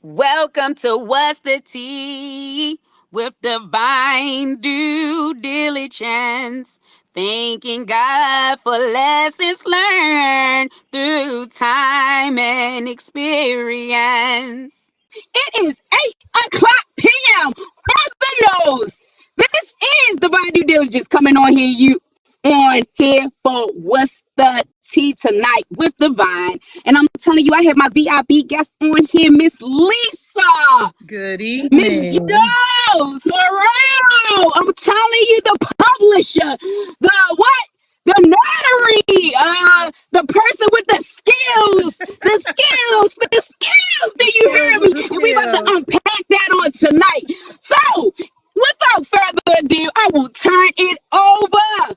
Welcome to What's the Tea with divine due diligence. Thanking God for lessons learned through time and experience. It is 8 o'clock p.m. on the nose. This is Divine Due Diligence coming on here for What's the Tea tonight with Divine. And I'm telling you, I have my VIP guest on here, Miss Lisa. Good Miss evening. Jones, Morel. I'm telling you, the publisher, the what? The notary, the person with the skills. Do The you hear skills me? with the And we about to skills. unpack that on tonight. So, without further ado, I will turn it over.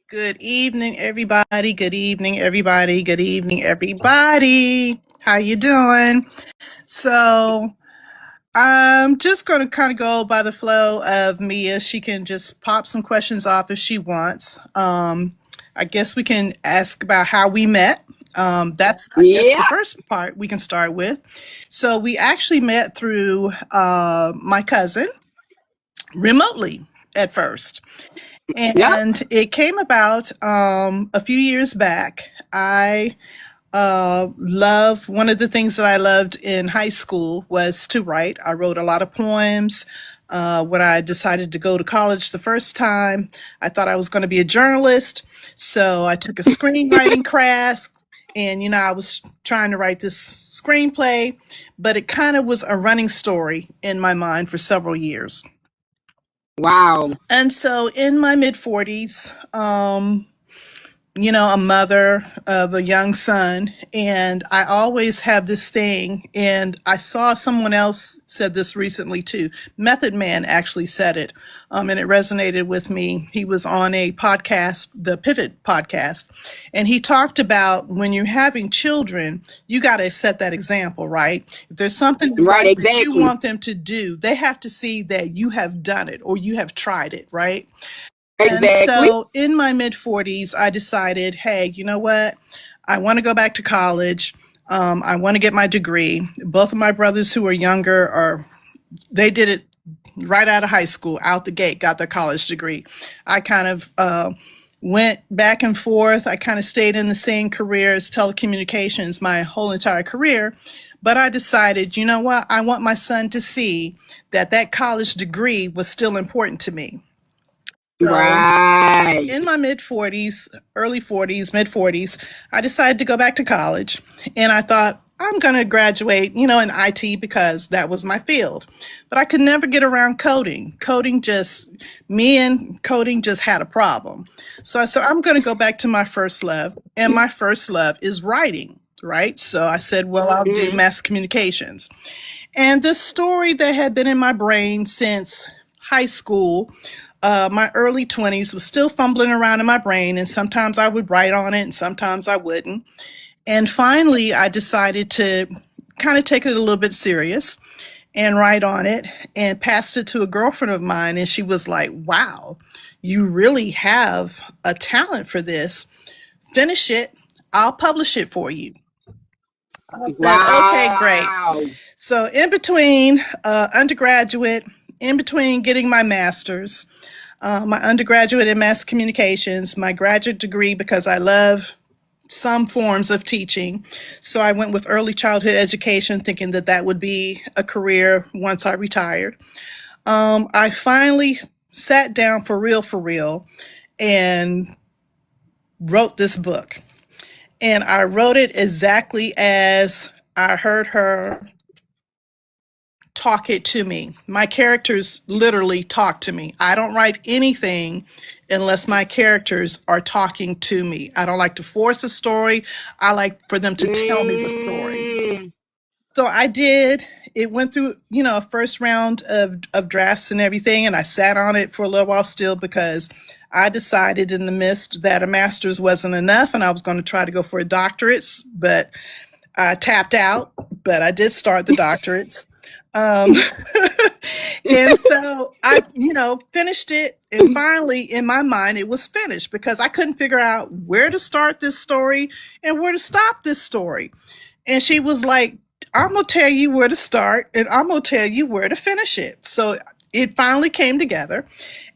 Good evening, everybody. Good evening, everybody. Good evening, everybody. How you doing? So I'm just going to kind of go by the flow of Mia. She can just pop some questions off if she wants. I guess we can ask about how we met. That's, I guess, the Yeah, first part we can start with. So we actually met through my cousin remotely at first. yep. And it came about a few years back. I love one of the things that I loved in high school was to write. I wrote a lot of poems. When I decided to go to college the first time, I thought I was going to be a journalist. So I took a screenwriting class, and I was trying to write this screenplay, but it kind of was a running story in my mind for several years. Wow. And so in my mid 40s, a mother of a young son, and I always have this thing, and I saw someone else said this recently too. Method Man actually said it, and it resonated with me. He was on a podcast, the Pivot podcast, and he talked about when you're having children, you got to set that example, right? If there's something in Right, life that you exactly. want them to do, they have to see that you have done it or you have tried it, right? And Exactly. so in my mid 40s, I decided, hey, you know what? I want to go back to college. I want to get my degree. Both of my brothers who are younger they did it right out of high school, out the gate, got their college degree. I kind of went back and forth. I kind of stayed in the same career as telecommunications my whole entire career. But I decided, you know what? I want my son to see that that college degree was still important to me. So Right. in my mid 40s, early 40s, mid 40s, I decided to go back to college. And I thought, I'm going to graduate, in IT because that was my field. But I could never get around coding. Me and coding just had a problem. So I said, I'm going to go back to my first love. And my first love is writing, right? So I said, well, I'll do Mhm. mass communications. And this story that had been in my brain since high school, my early 20s, was still fumbling around in my brain. And sometimes I would write on it and sometimes I wouldn't. And finally, I decided to kind of take it a little bit serious and write on it and passed it to a girlfriend of mine. And she was like, wow, you really have a talent for this. Finish it. I'll publish it for you. I said, okay, great. Wow. So, in between undergraduate, in between getting my master's, my undergraduate in mass communications, my graduate degree, because I love some forms of teaching. So, I went with early childhood education, thinking that that would be a career once I retired. I finally sat down for real, and wrote this book. And I wrote it exactly as I heard her talk it to me. My characters literally talk to me. I don't write anything unless my characters are talking to me. I don't like to force a story. I like for them to tell me the story. Mm. So I did. It went through, a first round of drafts and everything, and I sat on it for a little while still because I decided in the midst that a master's wasn't enough and I was going to try to go for a doctorate, but I tapped out, but I did start the doctorates. Um, and so I, finished it. And finally, in my mind, it was finished because I couldn't figure out where to start this story and where to stop this story. And she was like, I'm going to tell you where to start and I'm going to tell you where to finish it. So it finally came together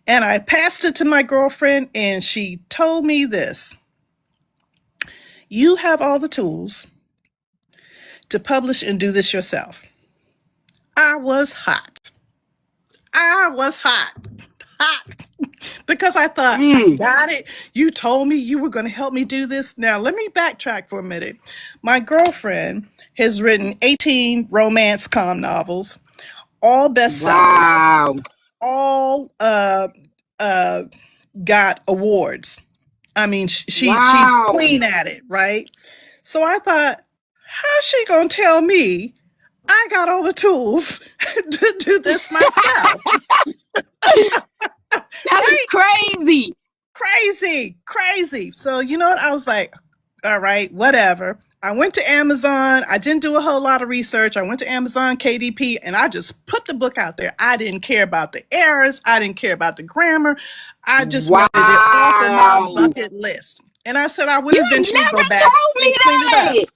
and I passed it to my girlfriend and she told me this: you have all the tools to publish and do this yourself. I was hot. I was hot. Hot. Because I thought, I Mm. got it. You told me you were going to help me do this. Now, let me backtrack for a minute. My girlfriend has written 18 romance com novels, all bestsellers, Wow. all uh, got awards. I mean, she's Wow. queen at it, right? So I thought, how's she going to tell me I got all the tools to do this myself? That is Right? crazy. Crazy, crazy. So, you know what? I was like, all right, whatever. I went to Amazon. I didn't do a whole lot of research. I went to Amazon KDP and I just put the book out there. I didn't care about the errors. I didn't care about the grammar. I just wanted it off of my Wow. bucket list. And I said I would You ain't eventually go never back told and me clean it up. that.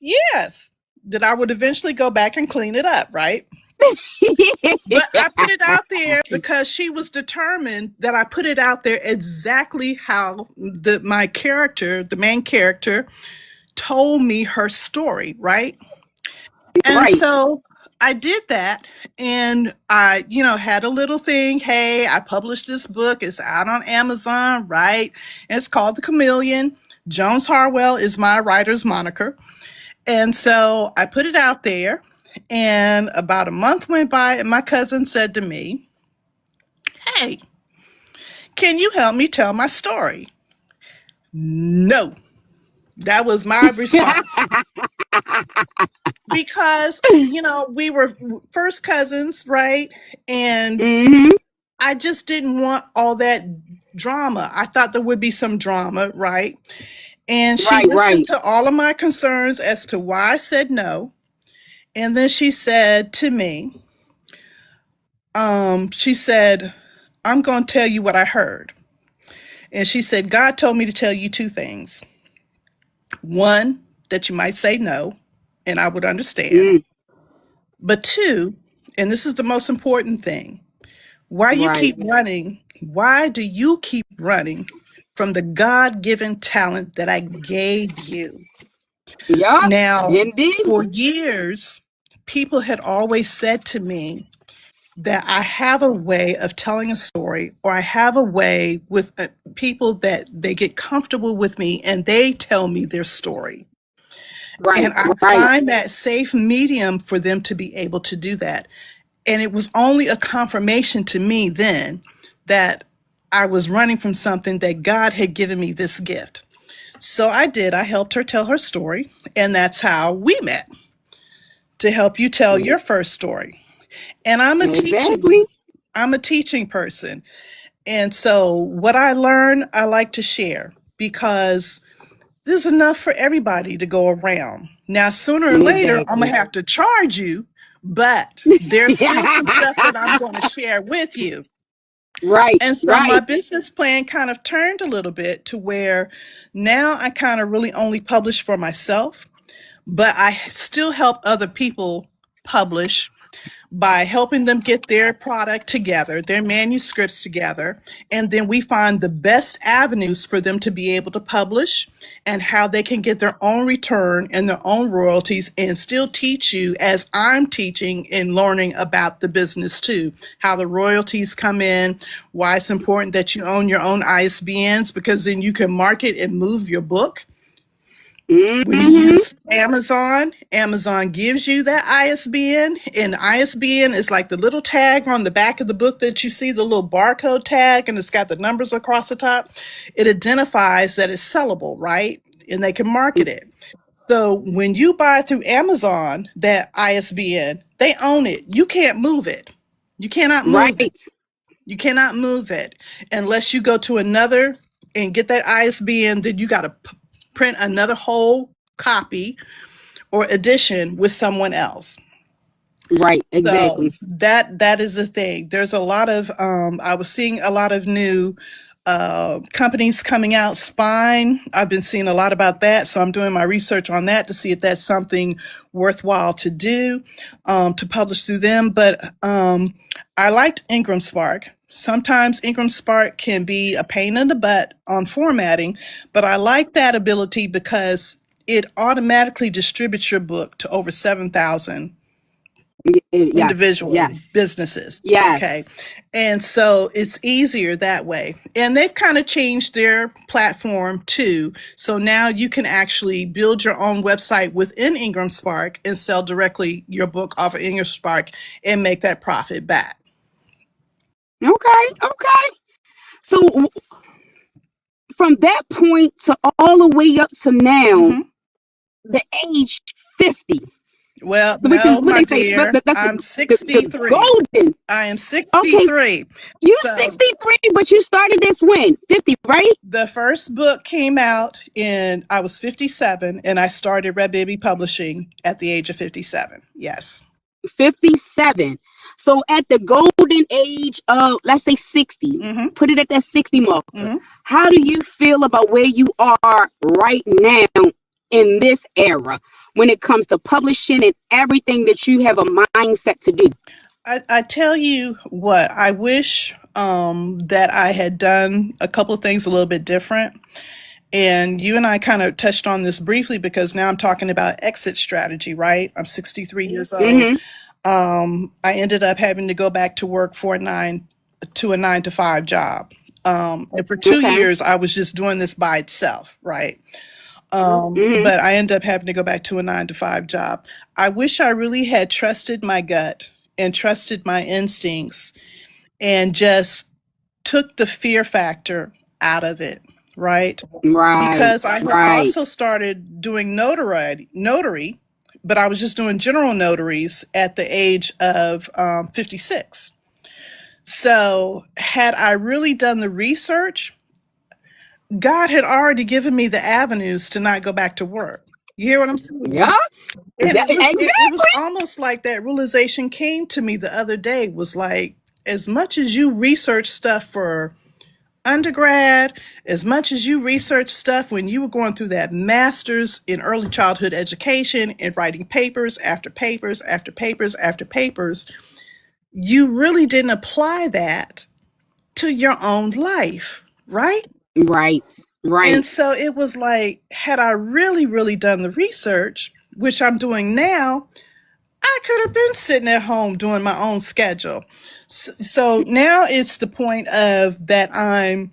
Yes, that I would eventually go back and clean it up, right? But I put it out there because she was determined that I put it out there exactly how my character, the main character, told me her story, right? And Right. so I did that and I, had a little thing. Hey, I published this book. It's out on Amazon, right? And it's called The Chameleon. Jones Harwell is my writer's moniker. And so I put it out there, and about a month went by, and my cousin said to me, hey, can you help me tell my story? No, that was my response. Because, we were first cousins, right? And Hmm. I just didn't want all that drama. I thought there would be some drama, right? And she Right, listened right. to all of my concerns as to why I said no. And then she said to me, she said, I'm going to tell you what I heard. And she said, God told me to tell you two things. One, that you might say no, and I would understand. Mm. But two, and this is the most important thing, Right. why do you keep running from the God given talent that I gave you? Yup. Now, Indeed. for years, people had always said to me, that I have a way of telling a story, or I have a way with people that they get comfortable with me and they tell me their story. Right, And I right. find that safe medium for them to be able to do that. And it was only a confirmation to me then that I was running from something, that God had given me this gift. So I did. I helped her tell her story. And that's how we met, to help you tell your first story. And Exactly. I'm a teaching person. And so what I learn, I like to share because there's enough for everybody to go around. Now, sooner or later, I'm going Exactly. to have to charge you, but there's still some stuff that I'm going to share with you. Right, And so my right. business plan kind of turned a little bit to where now I kind of really only publish for myself, but I still help other people publish by helping them get their product together, their manuscripts together, and then we find the best avenues for them to be able to publish and how they can get their own return and their own royalties and still teach you as I'm teaching and learning about the business too, how the royalties come in, why it's important that you own your own ISBNs because then you can market and move your book. When you Hmm. use Amazon, Amazon gives you that ISBN, and ISBN is like the little tag on the back of the book that you see, the little barcode tag, and it's got the numbers across the top. It identifies that it's sellable, right? And they can market it. So when you buy through Amazon, that ISBN, they own it. You can't move it. You cannot move it. Right, You cannot move it unless you go to another and get that ISBN. Then you got to print another whole copy or edition with someone else. right. So Exactly. that is the thing. There's a lot of I was seeing a lot of new companies coming out, spine. I've been seeing a lot about that, so I'm doing my research on that to see if that's something worthwhile to do, to publish through them. But I liked Ingram Spark. Sometimes Ingram Spark can be a pain in the butt on formatting, but I like that ability because it automatically distributes your book to over 7,000 Yes, individual yes, businesses. Okay. yes. And so it's easier that way. And they've kind of changed their platform too. So now you can actually build your own website within Ingram Spark and sell directly your book off of Ingram Spark and make that profit back. Okay, okay. So from that point to all the way up to now, Hmm. the age 50, Well, which is no, what my they say, dear, that's I'm the 63. golden. I am Okay, 63. you So 63, but you started this when? 50, right? the first book came out I was 57, and I started Red Baby Publishing at the age of 57. Yes. 57. So at the golden age of, let's say, 60, Hmm. put it at that 60 marker. Hmm. How do you feel about where you are right now in this era when it comes to publishing and everything that you have a mindset to do? I tell you what, I wish that I had done a couple of things a little bit different. And you and I kind of touched on this briefly because now I'm talking about exit strategy, right? I'm 63 years old. Mm-hmm. I ended up having to go back to work for a 9 to 5 job. And for two Okay. years, I was just doing this by itself, right? Mm-hmm. But I ended up having to go back to a 9 to 5 job. I wish I really had trusted my gut and trusted my instincts and just took the fear factor out of it, right? Right. Because I had Right. also started doing notary, but I was just doing general notaries at the age of 56. So, had I really done the research, God had already given me the avenues to not go back to work. You hear what I'm Yeah. saying? And it was Exactly. almost like that realization came to me the other day, was like, as much as you research stuff for undergrad, as much as you research stuff when you were going through that master's in early childhood education and writing papers after papers after papers after papers, you really didn't apply that to your own life, right? Right. And Right. so it was like, had I really, really done the research, which I'm doing now, I could have been sitting at home doing my own schedule. So now it's the point of that I'm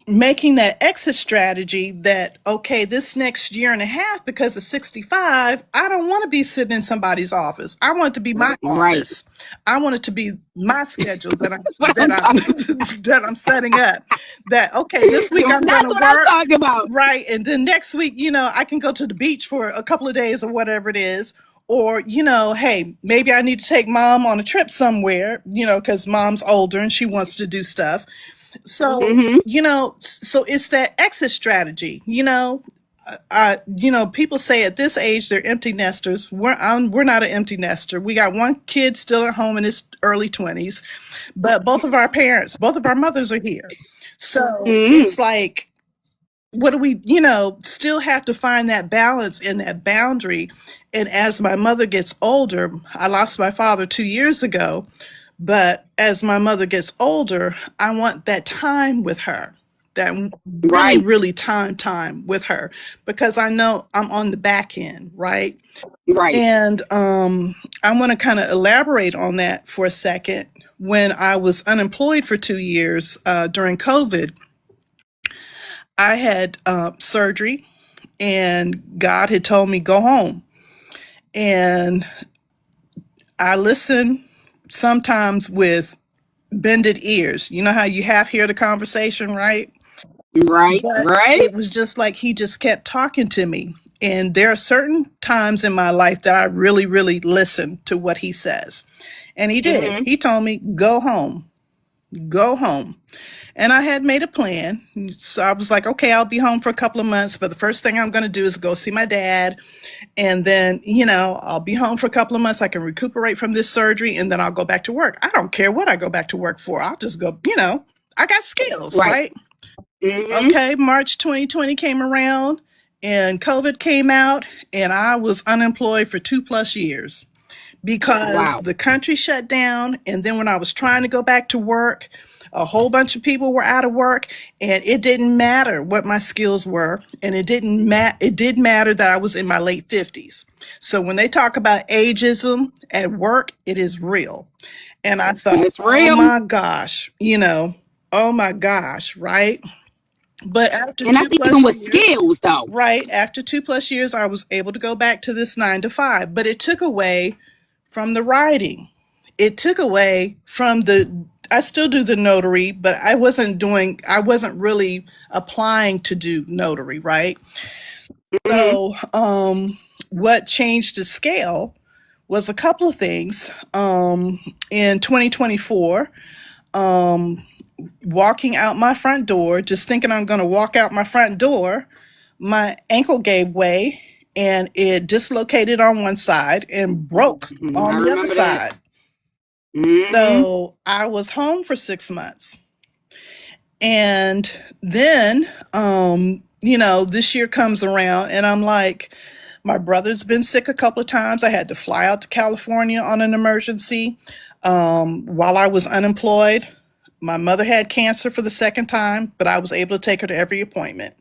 making that exit strategy that, okay, this next year and a half, because of 65, I don't want to be sitting in somebody's office. I want it to be my Right. office. I want it to be my schedule that I'm That's what I'm talking that I'm setting up. That, okay, this week I'm going That's to what I'm work, talking about. right, and then next week, I can go to the beach for a couple of days or whatever it is. Or, hey, maybe I need to take mom on a trip somewhere, because mom's older and she wants to do stuff. So, Mm-hmm. so it's that exit strategy, people say at this age they're empty nesters. We're not an empty nester. We got one kid still at home in his early 20s, but both of our mothers are here. So Mm-hmm. it's like, what do we, still have to find that balance and that boundary. And as my mother gets older, I lost my father 2 years ago, but as my mother gets older, I want that time with her, that really, Right. really time with her, because I know I'm on the back end, right? Right. And I want to kind of elaborate on that for a second. When I was unemployed for 2 years during COVID, I had surgery, and God had told me, go home. And I listen sometimes with bended ears. You know how you half hear the conversation, right? Right. But Right. it was just like he just kept talking to me. And there are certain times in my life that I really, really listen to what he says. And he did. Mm-hmm. He told me, go home, go home. And I had made a plan. So I was like, okay, I'll be home for a couple of months, but the first thing I'm going to do is go see my dad. And then, I'll be home for a couple of months. I can recuperate from this surgery, and then I'll go back to work. I don't care what I go back to work for. I'll just go, I got skills, Right. right? Mm-hmm. Okay, March 2020 came around and COVID came out, and I was unemployed for 2 plus years because Wow. the country shut down. And then when I was trying to go back to work, a whole bunch of people were out of work, and it didn't matter what my skills were, and it did matter that I was in my late 50s. So when they talk about ageism at work, it is real. And I thought, It's oh real. my gosh, oh my gosh, right? But after And two that's even plus with years, skills though. right, after 2 plus years, I was able to go back to this 9 to 5, but it took away from the writing. It took away from I still do the notary, but I wasn't really applying to do notary, right? Mm-hmm. So, what changed the scale was a couple of things. In 2024, um, walking out my front door, just thinking I'm going to walk out my front door, my ankle gave way and it dislocated on one side and broke I on the other remember that. side. Mm-hmm. So I was home for 6 months. And then, this year comes around and I'm like, my brother's been sick a couple of times. I had to fly out to California on an emergency while I was unemployed. My mother had cancer for the second time, but I was able to take her to every appointment.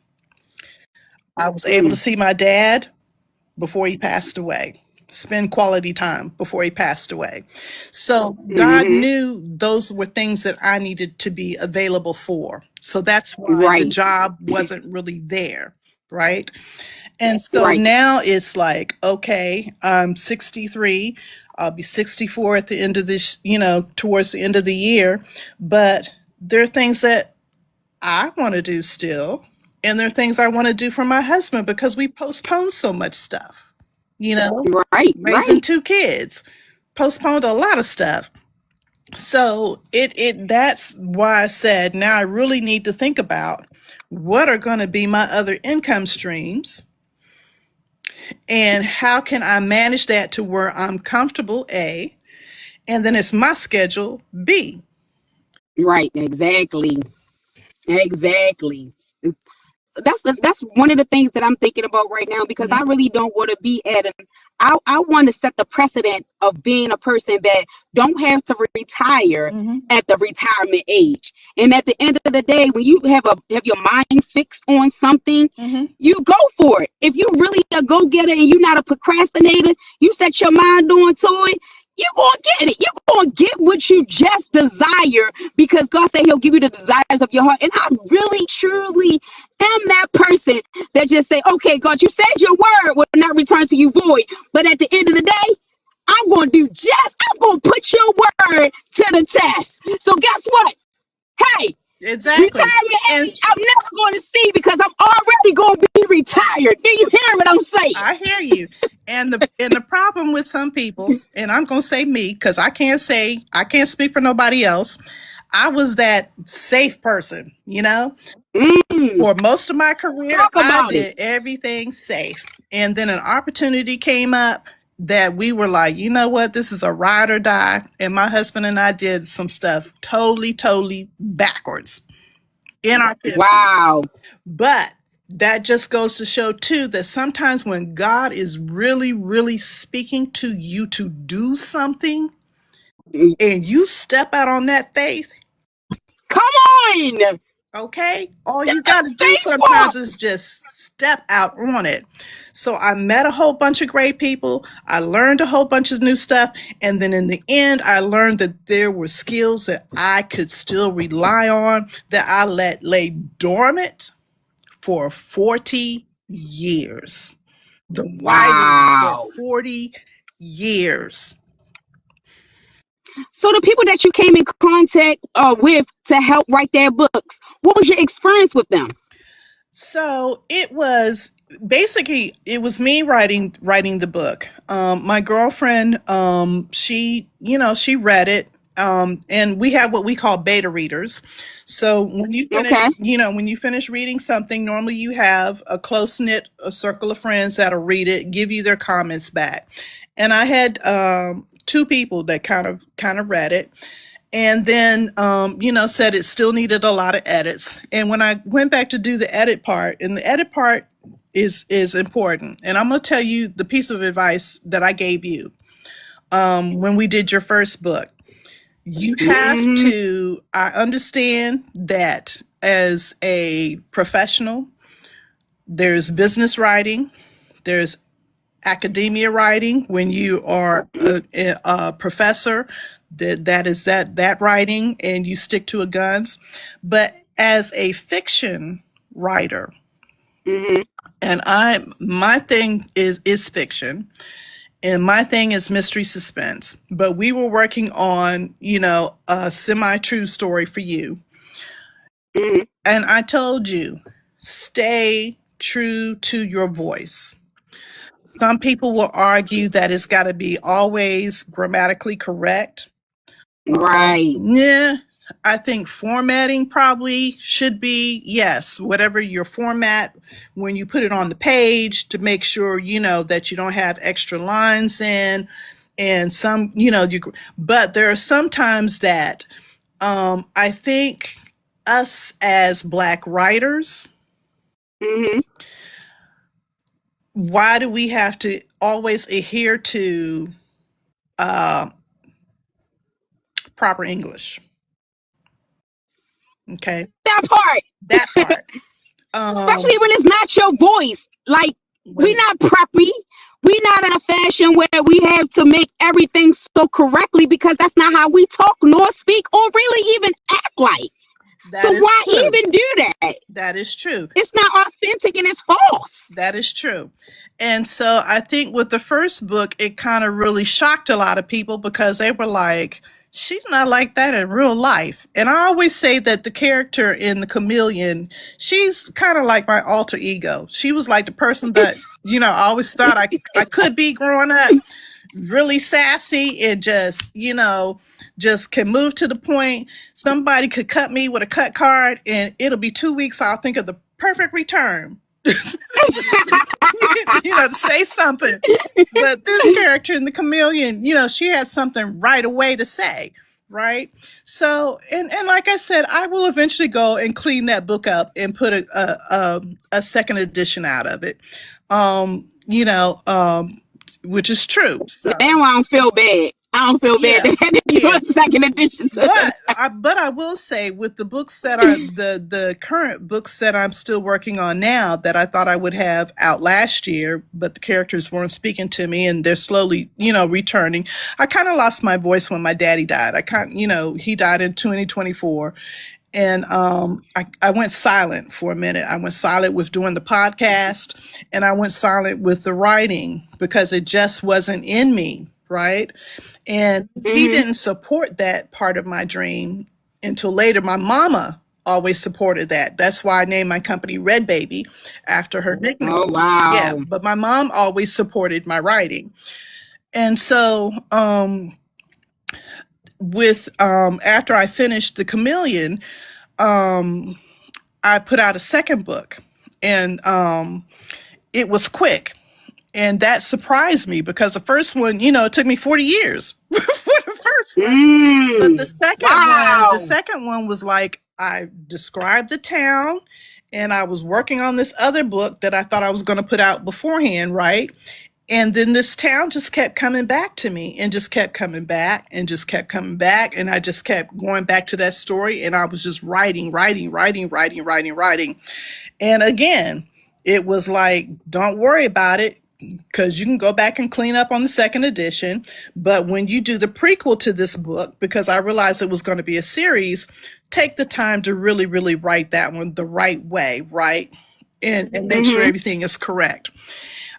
I was able to Mm. see my dad before he passed away, spend quality time before he passed away. So God Mm-hmm. knew those were things that I needed to be available for. So that's why the Right. job wasn't really there, right? And so Right. now it's like, okay, I'm 63. I'll be 64 at the end of this, towards the end of the year. But there are things that I want to do still. And there are things I want to do for my husband because we postponed so much stuff. You know, Right. raising Right. 2 kids, postponed a lot of stuff. So it that's why I said now I really need to think about what are going to be my other income streams and how can I manage that to where I'm comfortable, A, and then it's my schedule, B. Right. Exactly. Exactly. So that's one of the things that I'm thinking about right now because I Mm-hmm, really don't want to be at an I want to set the precedent of being a person that don't have to retire mm-hmm, at the retirement age. And at the end of the day, when you have your mind fixed on something, mm-hmm. you go for it. If you really a go getter and you're not a procrastinator, you set your mind on to it. You're gonna get it. You're gonna get what you just desire because God said He'll give you the desires of your heart. And I really, truly am that person that just say, okay, God, you said your word will not return to you void. But at the end of the day, I'm going to put your word to the test. So guess what? Hey, Exactly. retirement And age, I'm never going to see because I'm already going to be retired. Do you hear what I'm saying? I hear you. And the problem with some people, and I'm gonna say me, because I can't speak for nobody else. I was that safe person, Mm, For most of my career, talk I about it. did everything safe. And then an opportunity came up that we were like, you know what, this is a ride or die. And my husband and I did some stuff totally, totally backwards in our 50s. Wow. But that just goes to show too that sometimes when God is really, really speaking to you to do something Mm, and you step out on that faith, come on. okay, all you got to That's do faithful. sometimes is just step out on it. So I met a whole bunch of great people. I learned a whole bunch of new stuff. And then in the end, I learned that there were skills that I could still rely on that I let lay dormant for 40 years. The writing for Wow. 40 years. So the people that you came in contact with to help write their books, what was your experience with them? So it was basically it was me writing the book. My girlfriend, she read it. And we have what we call beta readers. So Okay. when you finish reading something, normally you have a close knit a circle of friends that'll read it, give you their comments back. And I had two people that kind of read it. and then said it still needed a lot of edits. And when I went back to do the edit part, and the edit part is important, and I'm going to tell you the piece of advice that I gave you when we did your first book. You have Mm-hmm. to, I understand that as a professional, there's business writing, there's academia writing when you are a professor, that writing, and you stick to a guns. But as a fiction writer, Mm-hmm. and I my thing is fiction, and my thing is mystery suspense, but we were working on a semi true story for you, Mm-hmm. and I told you, stay true to your voice. Some people will argue that it's got to be always grammatically correct. Right. Yeah, I think formatting probably should be, yes, whatever your format when you put it on the page, to make sure that you don't have extra lines in, and some but there are some times that I think us as Black writers, Mm-hmm. why do we have to always adhere to uh, proper English? Okay, That part. that part. Especially Um, when it's not your voice. Like, we when not preppy. We not in a fashion where we have to make everything so correctly, because that's not how we talk nor speak or really even act like. that So is why true. even do that? That is true. It's not authentic and it's false. That is true. And so I think with the first book, it kind of really shocked a lot of people because they were like, she's not like that in real life. And I always say that the character in The Chameleon, she's kind of like my alter ego. She was like the person that, I always thought I could be growing up, really sassy, and just can move to the point. Somebody could cut me with a cut card and it'll be 2 weeks. I'll think of the perfect return. To say something. But this character in The Chameleon, she had something right away to say. Right. So, and like I said, I will eventually go and clean that book up and put a second edition out of it. Um, you know, um, which is true. So Now I don't feel bad. I don't feel bad yeah, that I had to do yeah. a second edition to it. But I will say, with the books that are the current books that I'm still working on now, that I thought I would have out last year, but the characters weren't speaking to me and they're slowly returning. I kind of lost my voice when my daddy died. He died in 2024, and I went silent for a minute. I went silent with doing the podcast, and I went silent with the writing because it just wasn't in me, right? And he Mm-hmm. didn't support that part of my dream until later. My mama always supported that. That's why I named my company Red Baby after her Oh, nickname. Yeah, wow. but my mom always supported my writing. And so with after I finished The Chameleon, um I put out a second book, and it was quick. And that surprised me because the first one, it took me 40 years for the first one. But the second one, the Wow. second one was like, I described the town, and I was working on this other book that I thought I was going to put out beforehand, right? And then this town just kept coming back to me, and just kept coming back, and just kept coming back. And I just kept going back to that story, and I was just writing, writing, writing, writing, writing, writing. And again, it was like, don't worry about it, because you can go back and clean up on the second edition. But when you do the prequel to this book, because I realized it was going to be a series, take the time to really, really write that one the right way, right? And make sure Mm-hmm. everything is correct.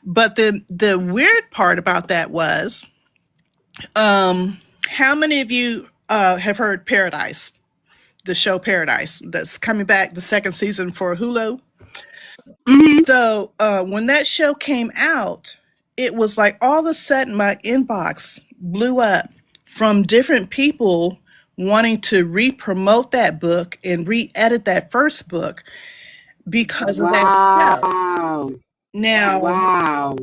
But the weird part about that was, how many of you have heard Paradise, the show Paradise, that's coming back, the second season for Hulu? Mm-hmm. So when that show came out, it was like all of a sudden my inbox blew up from different people wanting to re-promote that book and re-edit that first book because of that show. Wow. Now, Wow.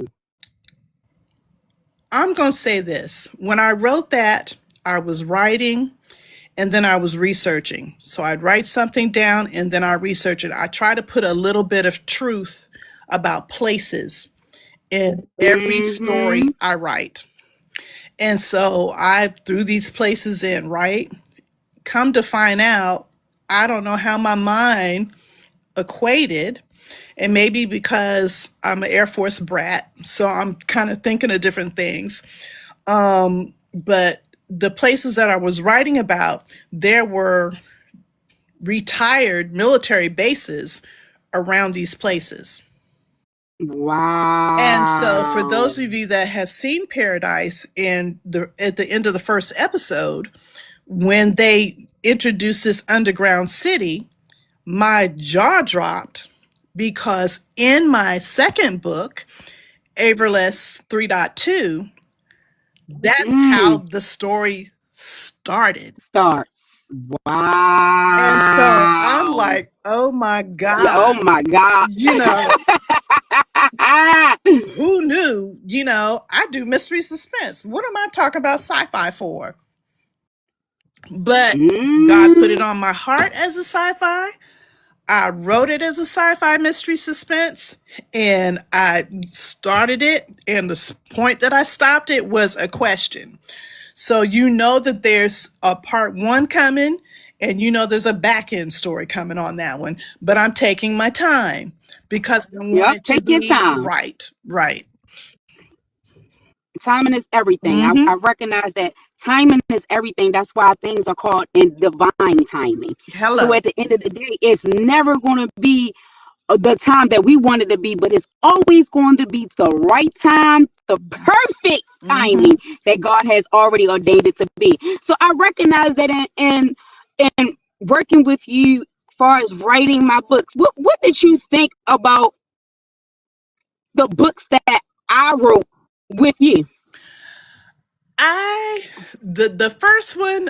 I'm going to say this. When I wrote that, I was writing, and then I was researching. So I'd write something down and then I research it. I try to put a little bit of truth about places in every Mm-hmm. story I write. And so I threw these places in, right? Come to find out, I don't know how my mind equated, and maybe because I'm an Air Force brat, so I'm kind of thinking of different things. But the places that I was writing about, there were retired military bases around these places. And so, for Wow. those of you that have seen Paradise, in the at the end of the first episode, when they introduced this underground city, my jaw dropped because in my second book, Averless 3.2, that's how Mm. the story started. Starts. And so I'm Wow. like, oh my Yeah, oh God, my God. you know, who knew? I do mystery suspense. What am I talking about sci fi for? But God put it Mm. on my heart as a sci fi. I wrote it as a sci-fi mystery suspense, and I started it, and the point that I stopped it was a question. So you know that there's a part one coming, and you know there's a back end story coming on that one. But I'm taking my time because I want Yep, it to take your be time. right. Right. Timing is everything. I Mm-hmm. recognize that timing is everything. That's why things are called in divine timing. So Hello. at the end of the day, it's never going to be the time that we want it to be, but it's always going to be the right time, the perfect Mm-hmm. timing that God has already ordained it to be. So I recognize that in working with you as far as writing my books, what did you think about the books that I wrote with you? I the first one,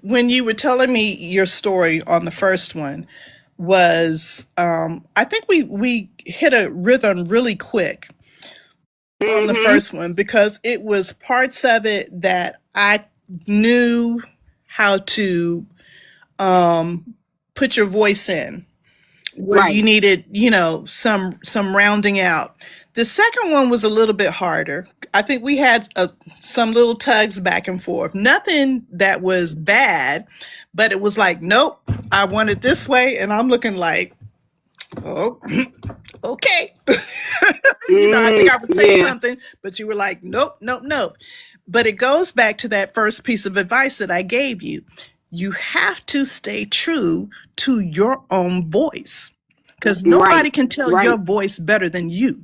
when you were telling me your story on the first one, was I think we hit a rhythm really quick on the Mm-hmm. first one because it was parts of it that I knew how to put your voice in where Right. you needed, some rounding out. The second one was a little bit harder. I think we had some little tugs back and forth. Nothing that was bad, but it was like, nope, I want it this way, and I'm looking like, oh, okay. I think I would say Yeah. something, but you were like, nope, nope, nope. But it goes back to that first piece of advice that I gave you. You have to stay true to your own voice because Right. nobody can tell your Right. voice better than you.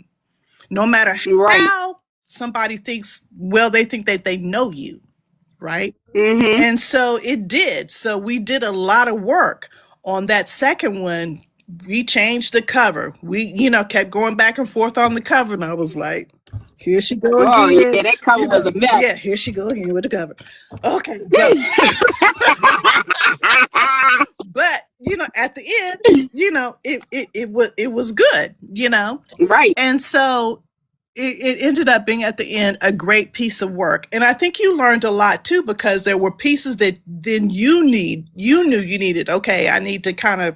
No matter Right. how somebody thinks, well, they think that they know you, right? Mm-hmm. And so it did. So we did a lot of work on that second one. We changed the cover. We, kept going back and forth on the cover. And I was like, here she go Oh again. yeah, that cover was a mess. Yeah, here she go again with the cover. Okay, go. But, at the end, it was good. Right. And so it ended up being at the end a great piece of work. And I think you learned a lot too, because there were pieces that then you knew you needed. Okay, I need to kind of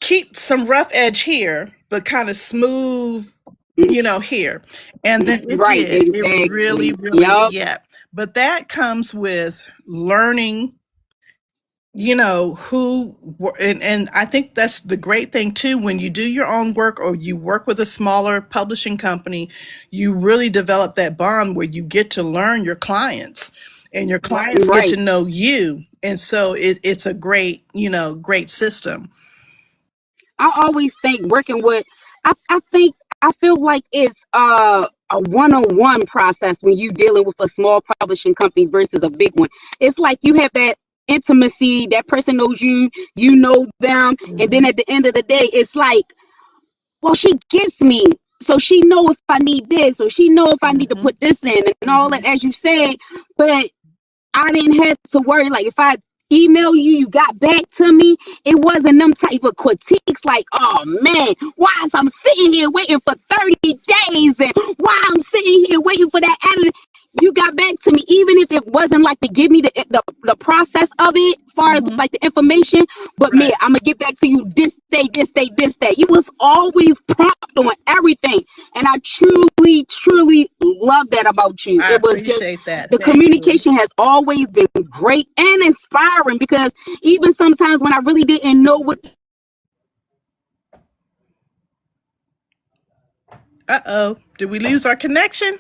keep some rough edge here, but kind of smooth, here. And then it Right. did. It really, Exactly. really, Yep. yeah. But that comes with learning, who and I think that's the great thing too. When you do your own work or you work with a smaller publishing company, you really develop that bond where you get to learn your clients and your clients get to Right. know you. And so it's a great system. I always think working with. I feel like it's a one-on-one process when you dealing with a small publishing company versus a big one. It's like you have that intimacy. That person knows you. You know them, and then Mm-hmm. at the end of the day, it's like, well, she gets me. So she know if I need this, or she know if I need to Mm-hmm. put this in, and all Mm-hmm. that, as you said. But I didn't have to worry. Like if I email you, you got back to me. It wasn't them type of critiques like, oh man, why is I'm sitting here waiting for 30 days and why I'm sitting here waiting for that editor. You got back to me, even if it wasn't like to give me the process of it, as far as Mm-hmm. like the information. But man, Right. I'm gonna get back to you this day, this day, this day. You was always prompt on everything, and I truly, truly love that about you. I It was just appreciate that. the Thank you. communication has always been great and inspiring, because even sometimes when I really didn't know what Uh-oh. Did we lose our connection?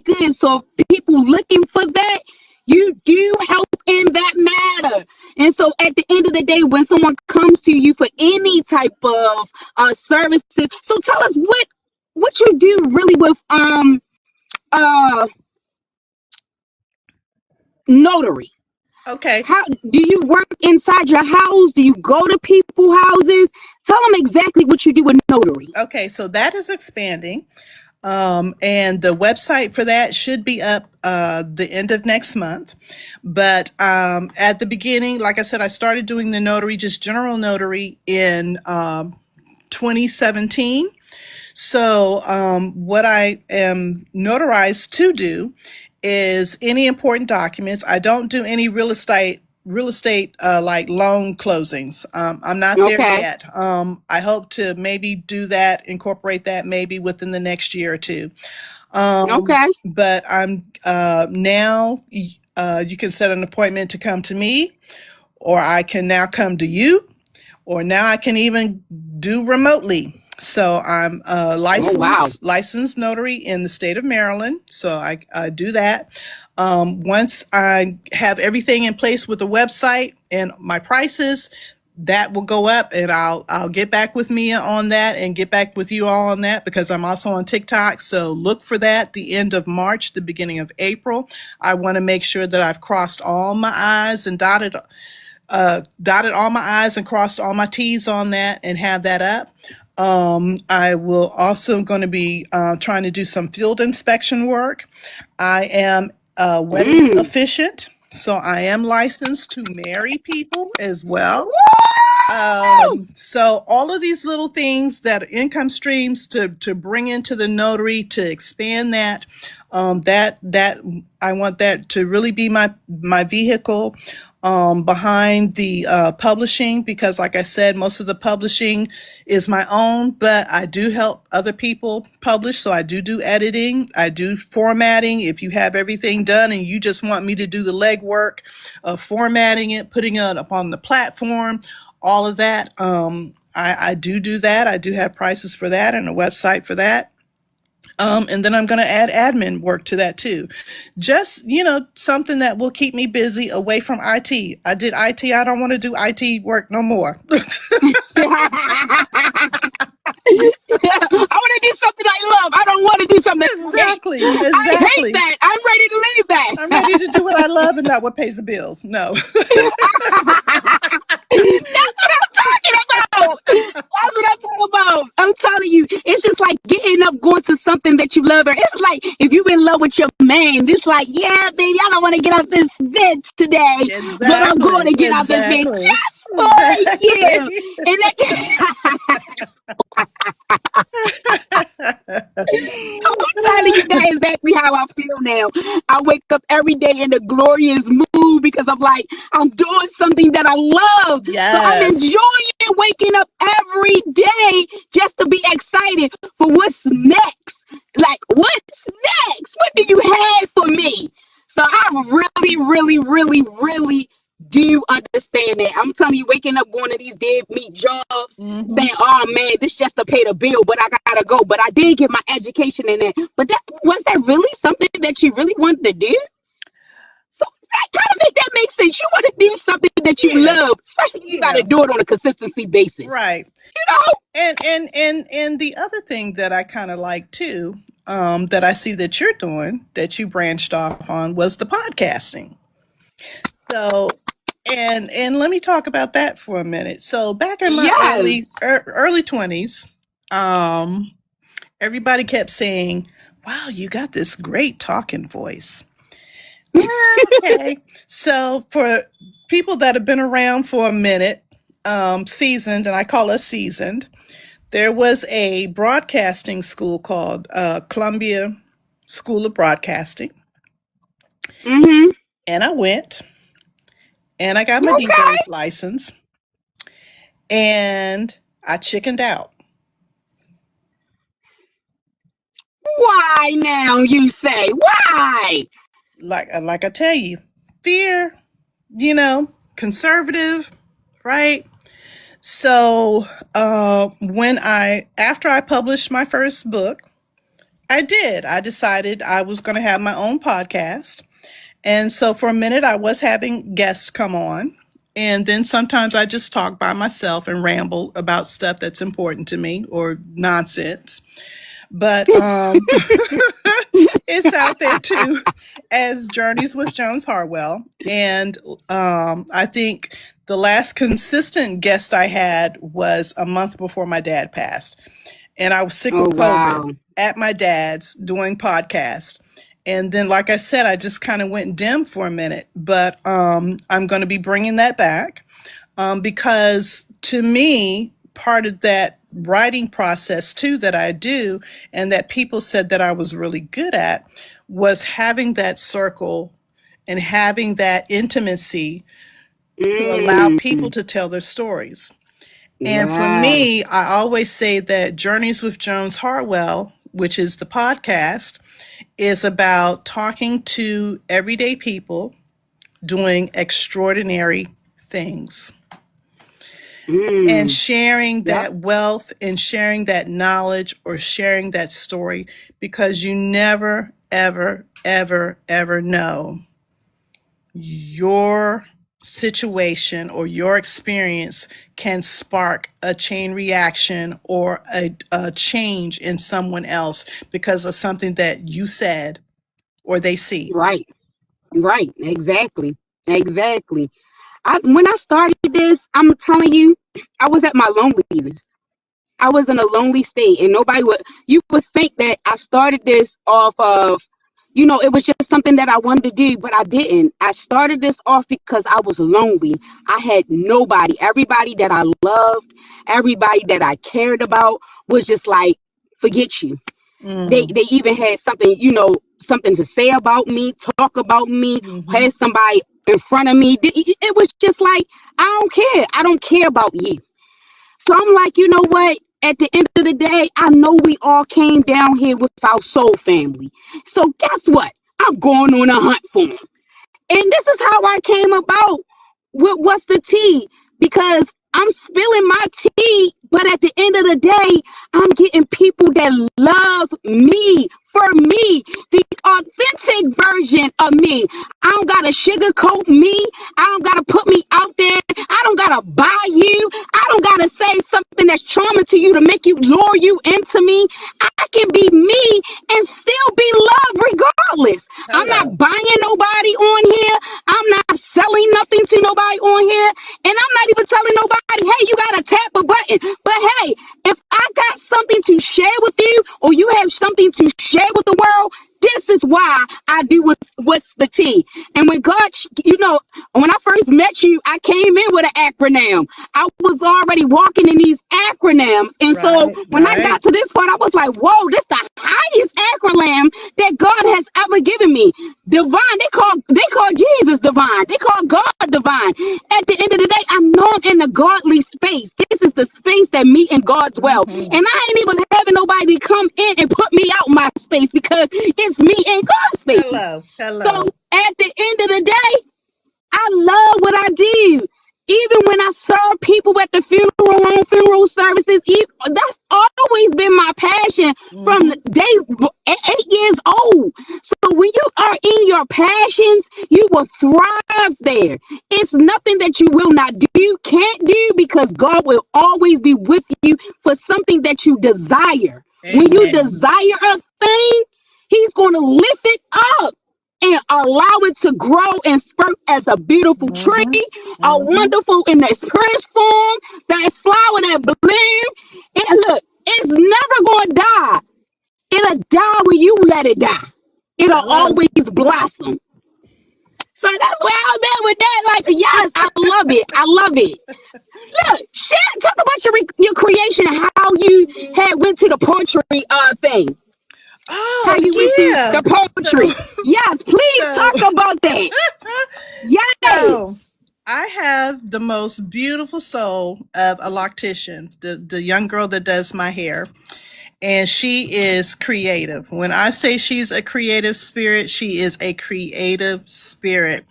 good. So people looking for that, you do help in that matter. And so at the end of the day, when someone comes to you for any type of services, so tell us what you do really with uh notary. Okay. How do you work inside your house? Do you go to people's houses? Tell them exactly what you do with notary. Okay, so that is expanding. And the website for that should be up the end of next month. But at the beginning, like I said, I started doing the notary, just general notary, in 2017. So, what I am notarized to do is any important documents. I don't do any real estate like loan closings. I'm not there Okay. yet. I hope to maybe do that, incorporate that maybe within the next year or two. Okay. But I'm now. You can set an appointment to come to me, or I can now come to you, or now I can even do remotely. So I'm a Oh wow. licensed notary in the state of Maryland. So I do that. Once I have everything in place with the website and my prices, that will go up, and I'll get back with Mia on that and get back with you all on that, because I'm also on TikTok. So look for that the end of March, the beginning of April. I want to make sure that I've crossed all my I's and dotted all my I's and crossed all my T's on that and have that up. I will also going to be trying to do some field inspection work. I am a wedding Mm. officiant, so I am licensed to marry people as well. Woo! So all of these little things that are income streams to bring into the notary to expand that, that I want that to really be my vehicle behind the publishing, because like I said, most of the publishing is my own, but I do help other people publish. So I do editing, I do formatting. If you have everything done and you just want me to do the legwork of formatting it, putting it up on the platform, all of that. I do that. I do have prices for that and a website for that. And then I'm going to add admin work to that too. Just, something that will keep me busy away from IT. I did IT. I don't want to do IT work no more. I want to do something I love. I don't want to do something I hate. Exactly. I hate Exactly. that. I'm ready to leave I'm that. ready to do what I love and not what pays the bills. No. That's what I'm talking about. That's what I'm talking about. I'm telling you, it's just like getting up, going to something that you love. Or it's like if you're in love with your man, it's like, yeah, baby, I don't want to get off this bed today, but I'm going Exactly. to get off this bed Exactly. just for you. Exactly. And that, I'm telling you, that is exactly how I feel now. I wake up every day in a glorious mood because I'm like, I'm doing something that I love. So I'm Yes. enjoying waking up every day just to be excited for what's next. Like, what's next? What do you have for me? So I really, really, really, really do understand that. I'm telling you, waking up, going to these dead meat jobs, Hmm. saying, "Oh man, this just to pay the bill," but I gotta go. But I did get my education in it. But that was that really something that you really wanted to do? So that kind of make sense. You want to do something that you Yeah. love, especially if you got Yeah. to do it on a consistency basis. Right. You know? And the other thing that I kind of like too, that I see that you're doing, that you branched off on, was the podcasting. So, and let me talk about that for a minute. So back in my Yes. early 20s, um, everybody kept saying, "Wow, you got this great talking voice." Okay. So for people that have been around for a minute, seasoned, and I call us seasoned, there was a broadcasting school called Columbia School of Broadcasting. Mm-hmm. And I went and I got my Okay. DJ's license and I chickened out. Why now, you say? Why? Like I tell you, fear, conservative, right? So when after I published my first book, I decided I was going to have my own podcast. And so for a minute, I was having guests come on. And then sometimes I just talk by myself and ramble about stuff that's important to me or nonsense. But it's out there too as Journeys with Jones Harwell. And I think the last consistent guest I had was a month before my dad passed. And I was sick Oh, with COVID wow. at my dad's doing podcast. And then, like I said, I just kind of went dim for a minute. But I'm going to be bringing that back because to me, part of that writing process too that I do and that people said that I was really good at was having that circle and having that intimacy to allow people Mm. to tell their stories. And for me, Yes. I always say that Journeys with Jones Harwell, which is the podcast, is about talking to everyday people doing extraordinary things and Mm. sharing Yep. that wealth and sharing that knowledge or sharing that story because you never, ever, ever, ever know your situation or your experience can spark a chain reaction or a change in someone else because of something that you said or they see. Right. Right. Exactly. Exactly. When I started this, I'm telling you, I was at my loneliest. I was in a lonely state, and nobody would. You would think that I started this off of, it was just something that I wanted to do, but I didn't. I started this off because I was lonely. I had nobody. Everybody that I loved, everybody that I cared about was just like, forget you. Mm. They even had something, something to say about me, talk about me, Mm-hmm. had somebody in front of me. It was just like, I don't care. I don't care about you. So I'm like, you know what? At the end of the day, I know we all came down here with our soul family. So guess what? I'm going on a hunt for them. And this is how I came about with What's the Tea? Because I'm spilling my tea, but at the end of the day, I'm getting people that love me for me, the authentic version of me. I don't gotta sugarcoat me. I don't gotta put me out there. I don't gotta buy you. I don't gotta say something that's charming to you to make you lure you into me. I can be me and still be loved regardless. I'm not Hello. buying nobody on here. I'm not selling nothing to nobody on here. And I'm not even telling nobody, hey, you gotta tap a button. But hey, if I got something to share with you or you have something to share with the world, this is why I do what's the T. And when God, when I first met you, I came in with an acronym. I was already walking in these acronyms. And so Right, when I right. got to this point, I was like, whoa, this is the highest acronym that God has ever given me. Divine. They call Jesus divine. They call God divine. At the end of the day, I know I'm in a godly space. This is the space that me and God dwell. Mm-hmm. And I ain't even having nobody come in and put me out my space because it's me and God's space. Hello, So hello. at the end of the day, I love what I do. Even when I serve people at the on funeral services, that's always been my passion from the Mm-hmm. day 8 years old. So when you are in your passions, you will thrive there. It's nothing that you will not do, can't do, because God will always be with you for something that you desire. When you Amen. desire a thing, He's going to lift it up and allow it to grow and spurt as a beautiful tree, Mm-hmm. a Mm-hmm. wonderful in its purest form, that flower that bloom. And look, it's never going to die. It'll die when you let it die. It'll Hello. always blossom. So that's where I'm at with that. Like, yes, I love it. I love it. Look, talk about your creation, how you had went to the poetry thing. How Oh you went to yeah. the poetry. Yes, please So talk about that. so Yes. I have the most beautiful soul of a loctician, the young girl that does my hair. And she is creative. When I say she's a creative spirit, she is a creative spirit.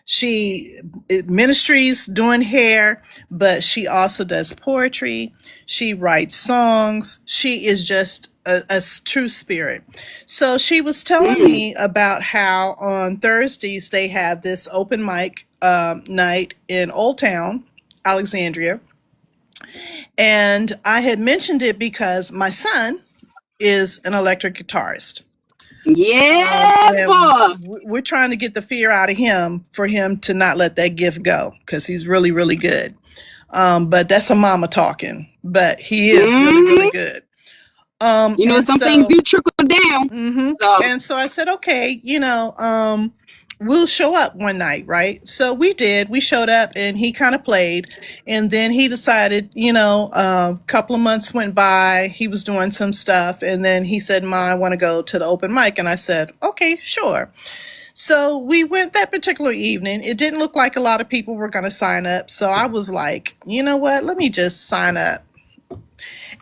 She ministries doing hair, but she also does poetry. She writes songs. She is just a true spirit. So she was telling Mm. me about how on Thursdays they have this open mic night in Old Town, Alexandria. And I had mentioned it because my son is an electric guitarist. Yeah, And boy. we're trying to get the fear out of him for him to not let that gift go because he's really, really good. But that's a mama talking, but he is really, really Hmm. good. You know, And some things so do trickle down. hmm So, And so I said, okay, we'll show up one night, right? So we did. We showed up and he kind of played. And then he decided, a couple of months went by. He was doing some stuff. And then he said, Ma, I want to go to the open mic. And I said, okay, sure. So we went that particular evening. It didn't look like a lot of people were going to sign up. So I was like, you know what? Let me just sign up.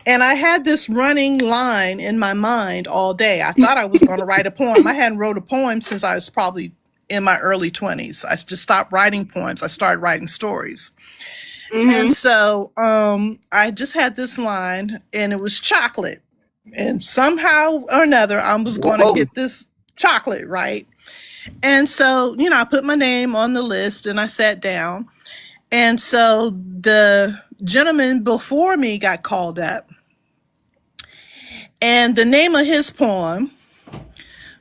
And I had this running line in my mind all day. I thought I was going to write a poem. I hadn't wrote a poem since I was probably in my early 20s. I just stopped writing poems. I started writing stories. And hmm. so I just had this line, and it was chocolate. And somehow or another, I was going to Whoa. get this chocolate, right? And so, I put my name on the list and I sat down. And so the gentleman before me got called up. And the name of his poem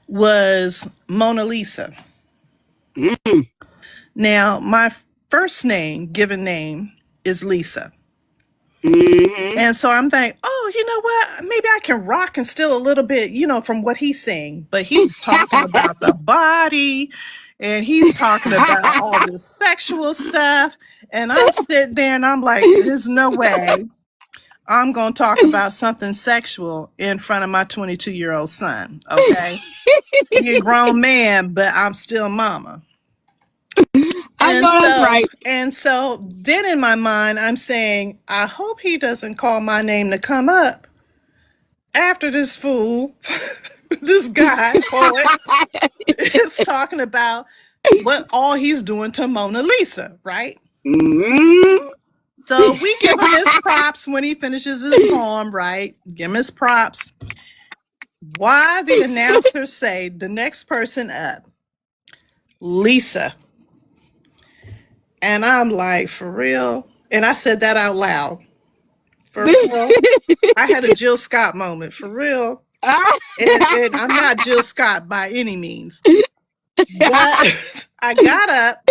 was Mona Lisa. Mm. Now, my first name, given name, is Lisa. Hmm. And so I'm thinking, oh, you know what? Maybe I can rock and steal a little bit, from what he's saying. But he's talking about the body and he's talking about all this sexual stuff. And I'm sitting there and I'm like, there's no way I'm going to talk about something sexual in front of my 22-year-old son. Okay. He a grown man, but I'm still mama. I And know that's so, right. and so then in my mind, I'm saying, I hope he doesn't call my name to come up after this fool, this guy, poet, is talking about what all he's doing to Mona Lisa, right? Hmm. So we give him his props when he finishes his poem, right? Give him his props. Why the announcers say the next person up, Lisa. And I'm like, for real? And I said that out loud. For real? I had a Jill Scott moment. For real? And I'm not Jill Scott by any means. But I got up.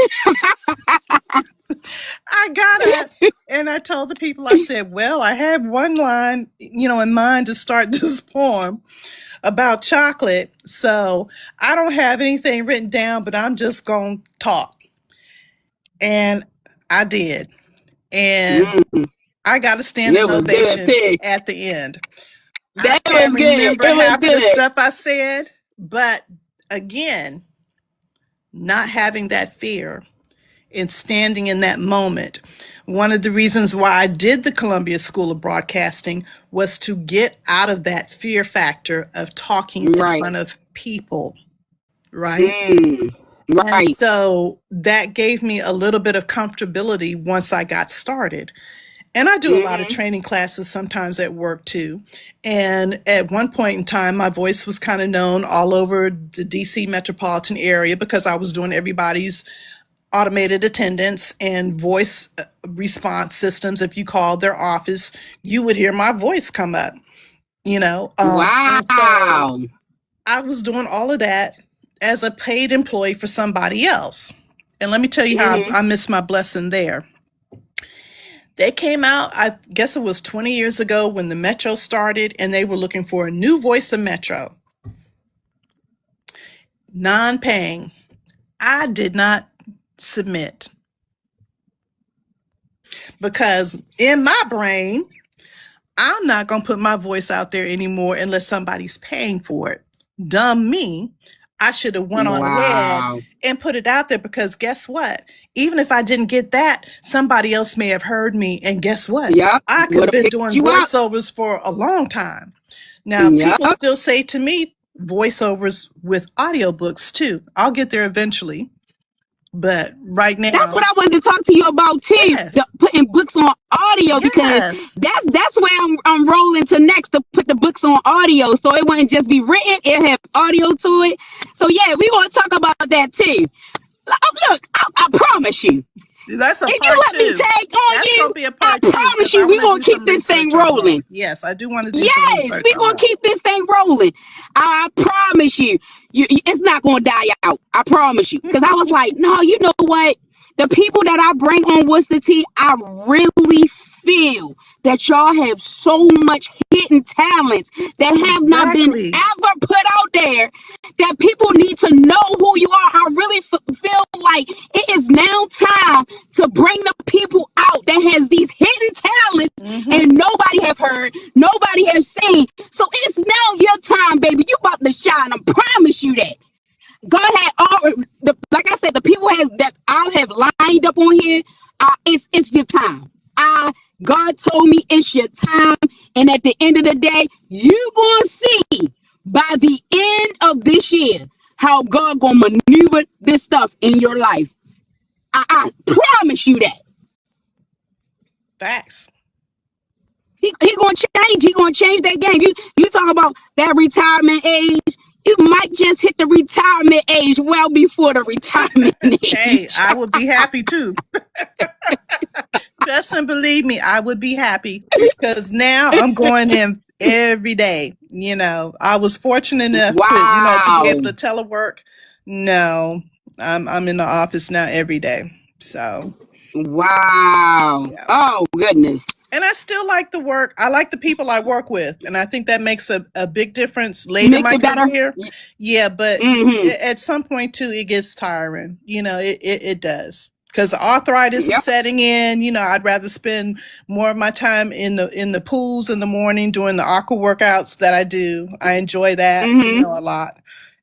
I got up and I told the people, I said, well, I had one line, in mind to start this poem about chocolate. So I don't have anything written down, but I'm just going to talk. And I did. And Mm. I got a standing It was good ovation too. at the end. I That can't was good. remember It was half of the good. stuff I said, but again, not having that fear and standing in that moment. One of the reasons why I did the Columbia School of Broadcasting was to get out of that fear factor of talking in Right. front of people, right? Mm. And Right. so that gave me a little bit of comfortability once I got started. And I do a lot of Hmm. training classes sometimes at work too. And at one point in time, my voice was kind of known all over the DC metropolitan area because I was doing everybody's automated attendance and voice response systems. If you called their office, you would hear my voice come up, And so Wow. I was doing all of that as a paid employee for somebody else. And let me tell you how Hmm. I missed my blessing there. They came out, I guess it was 20 years ago when the Metro started, and they were looking for a new voice of Metro, non paying. I did not submit because in my brain, I'm not going to put my voice out there anymore unless somebody's paying for it. dumb me, I should have went on ahead Wow. and put it out there, because guess what? Even if I didn't get that, somebody else may have heard me. And guess what? Yep. I could Would have have been picked doing you up. voiceovers for a long time. Now, Yep. people still say to me voiceovers with audiobooks too. I'll get there eventually. But right That's now, what I wanted to talk to you about too. yes, Putting books on audio, because yes, that's where I'm rolling to next, to put the books on audio, so it wouldn't just be written; it have audio to it. So yeah, we're gonna talk about that too. Look, I promise you, that's a if you part let me two. tag on That's you, going to be a I part two, promise because you, I we're want to gonna do some keep this thing research on that. rolling. Yes, I do want to do some Yes, research we're on gonna that. keep this thing rolling. I promise you, it's not gonna die out. I promise you. Because I was like, no, you know what? The people that I bring on What's the Tea, I really feel that y'all have so much hidden talents that have not been Exactly. ever put out there, that people need to know who you are. I really feel like it is now time to bring the people out that has these hidden talents Mm-hmm. and nobody have heard, nobody have seen. So it's now your time, baby. You about to shine. I promise you that. God had all like I said, the people that I have lined up on here. It's your time. God told me it's your time, and at the end of the day, you gonna see by the end of this year how God gonna maneuver this stuff in your life. I promise you that. Facts. He gonna change. He gonna change that game. You talk about that retirement age. You might just hit the retirement age well before the retirement Hey, age. I would be happy too. Trust and believe me, I would be happy, because now I'm going in every day. I was fortunate enough to be able Wow. to telework. No, I'm in the office now every day. So, Wow. yeah. Oh goodness. And I still like the work. I like the people I work with. And I think that makes a big difference later in Makes my it better. career. Yeah, but Mm-hmm. at some point too, it gets tiring. It does. Because arthritis is Yep. setting in. I'd rather spend more of my time in the pools in the morning doing the aqua workouts that I do. I enjoy that, Mm-hmm. a lot.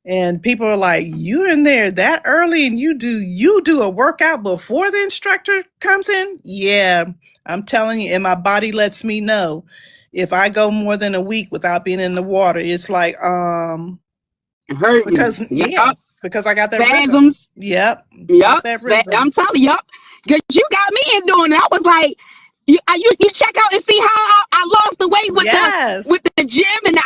And people are like, "You in there that early, and you do a workout before the instructor comes in?" Yeah, I'm telling you, and my body lets me know if I go more than a week without being in the water. It's like, Hurting. because Yep. yeah, because I got that rhythm. Spasms. Yep, got Yep. that rhythm. I'm telling you, yep. Because you got me in doing it. I was like, you check out and see how I lost the weight with the Yes. with the gym, and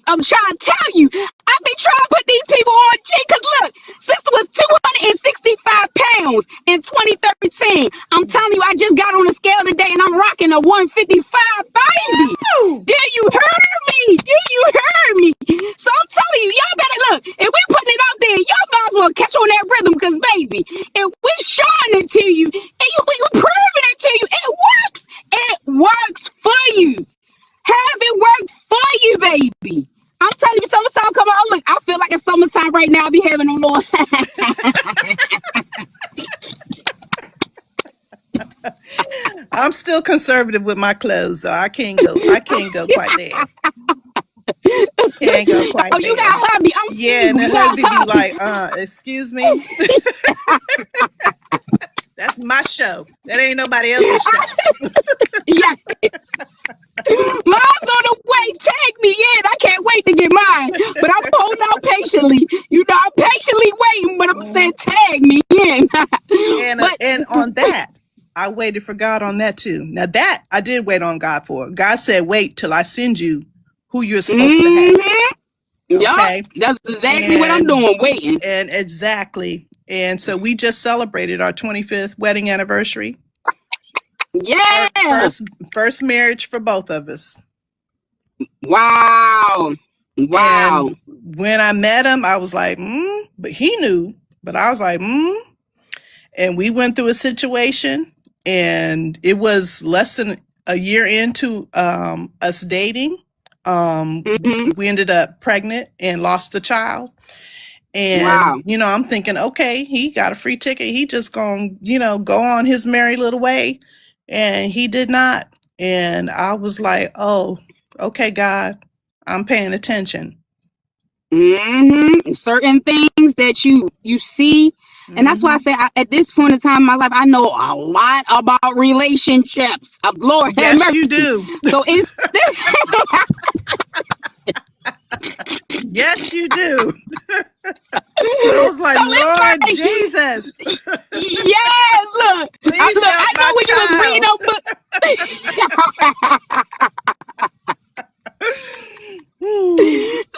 I'm trying to tell you, I've been trying to put these people on G. Because look, sister was 265 pounds in 2013. I'm telling you, I just got on the scale today, and I'm rocking a 155, baby. Woo! Do you hear me? Do you hear me? So I'm telling you, y'all gotta look. If we putting it out there, y'all might as well catch on that rhythm. Because baby, if we showing it to you, and we proving it to you, it works. It works for you. Have it work for you, baby. I'm telling you, summertime come on. Look, I feel like it's summertime right now. I be having a little. I'm still conservative with my clothes, so I can't go quite there. Can't go quite Oh, you there. got hubby. I'm Yeah, and single. the You got hubby be hubby. like, excuse me? That's my show. That ain't nobody else's show. Yeah. Mine's on the way. Tag me in. I can't wait to get mine. But I'm holding out patiently. I'm patiently waiting, but I'm saying Mhm. tag me in. And But and on that, I waited for God on that too. Now that I did wait on God for. God said, "Wait till I send you who you're supposed to have." mm-hmm. Yup. Okay, That's exactly what I'm and doing. Waiting. and exactly. And so we just celebrated our 25th wedding anniversary. Yeah. First marriage for both of us. Wow. Wow. And when I met him, I was like, but he knew. But I was like, And we went through a situation, and it was less than a year into us dating. Mm-hmm. We ended up pregnant and lost the child. And, Wow. I'm thinking, okay, he got a free ticket. He just gonna, go on his merry little way. And he did not. And I was like, oh, okay, God, I'm paying attention. Certain things that you see, and that's why I Hmm. say at this point in time in my life, I know a lot about relationships. Lord have Yes, you mercy. do. So it's Yes, you do. I was like, so it's Lord like Jesus, yes, please look. help I my know when you was reading child. them books.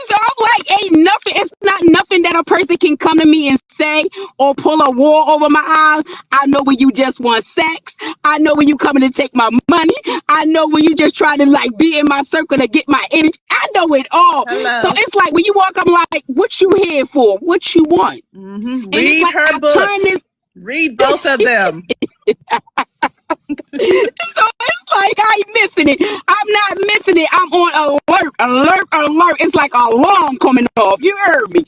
So I'm like, ain't nothing. It's not nothing that a person can come to me and say or pull a wool over my eyes. I know when you just want sex. I know when you coming to take my money. I know when you just try to like be in my circle to get my energy. I know it all. So Hello. it's like when you walk, I'm like, what you here for? What you want? And it's Read like her I turn books. this. Read both of them. So it's like I ain't missing it. I'm not missing it. I'm on alert, alert, alert. It's like a alarm coming off. You heard me.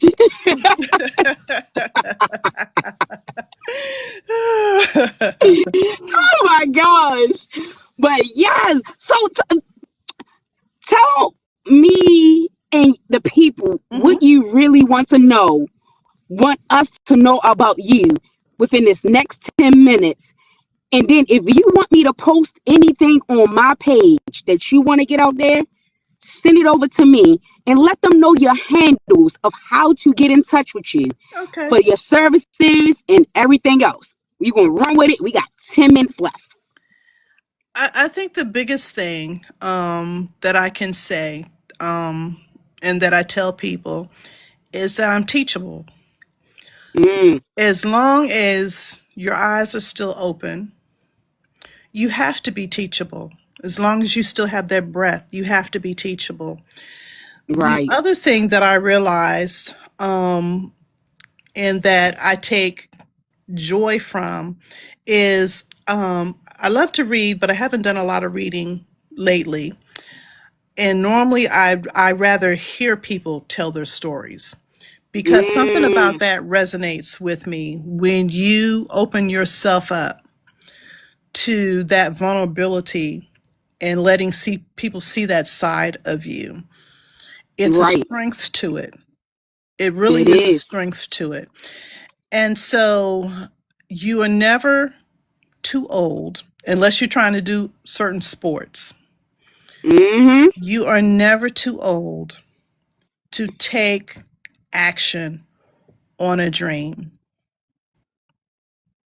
Oh my gosh. But yes. So tell me and the people Hmm. what you really want us to know about you within this next 10 minutes. And then if you want me to post anything on my page that you want to get out there, send it over to me and let them know your handles of how to get in touch with you Okay. for your services and everything else. We're going to run with it. We got 10 minutes left. I think the biggest thing that I can say and that I tell people is that I'm teachable. Mm, As long as your eyes are still open, you have to be teachable. As long as you still have that breath, you have to be teachable. The right. other thing that I realized and that I take joy from is I love to read, but I haven't done a lot of reading lately. And normally I rather hear people tell their stories because something about Mm, that resonates with me when you open yourself up to that vulnerability and letting see people see that side of you. It's a right. strength to it. It It really is a is. strength to it. And so you are never too old unless you're trying to do certain sports. Mm-hmm. You are never too old to take action on a dream.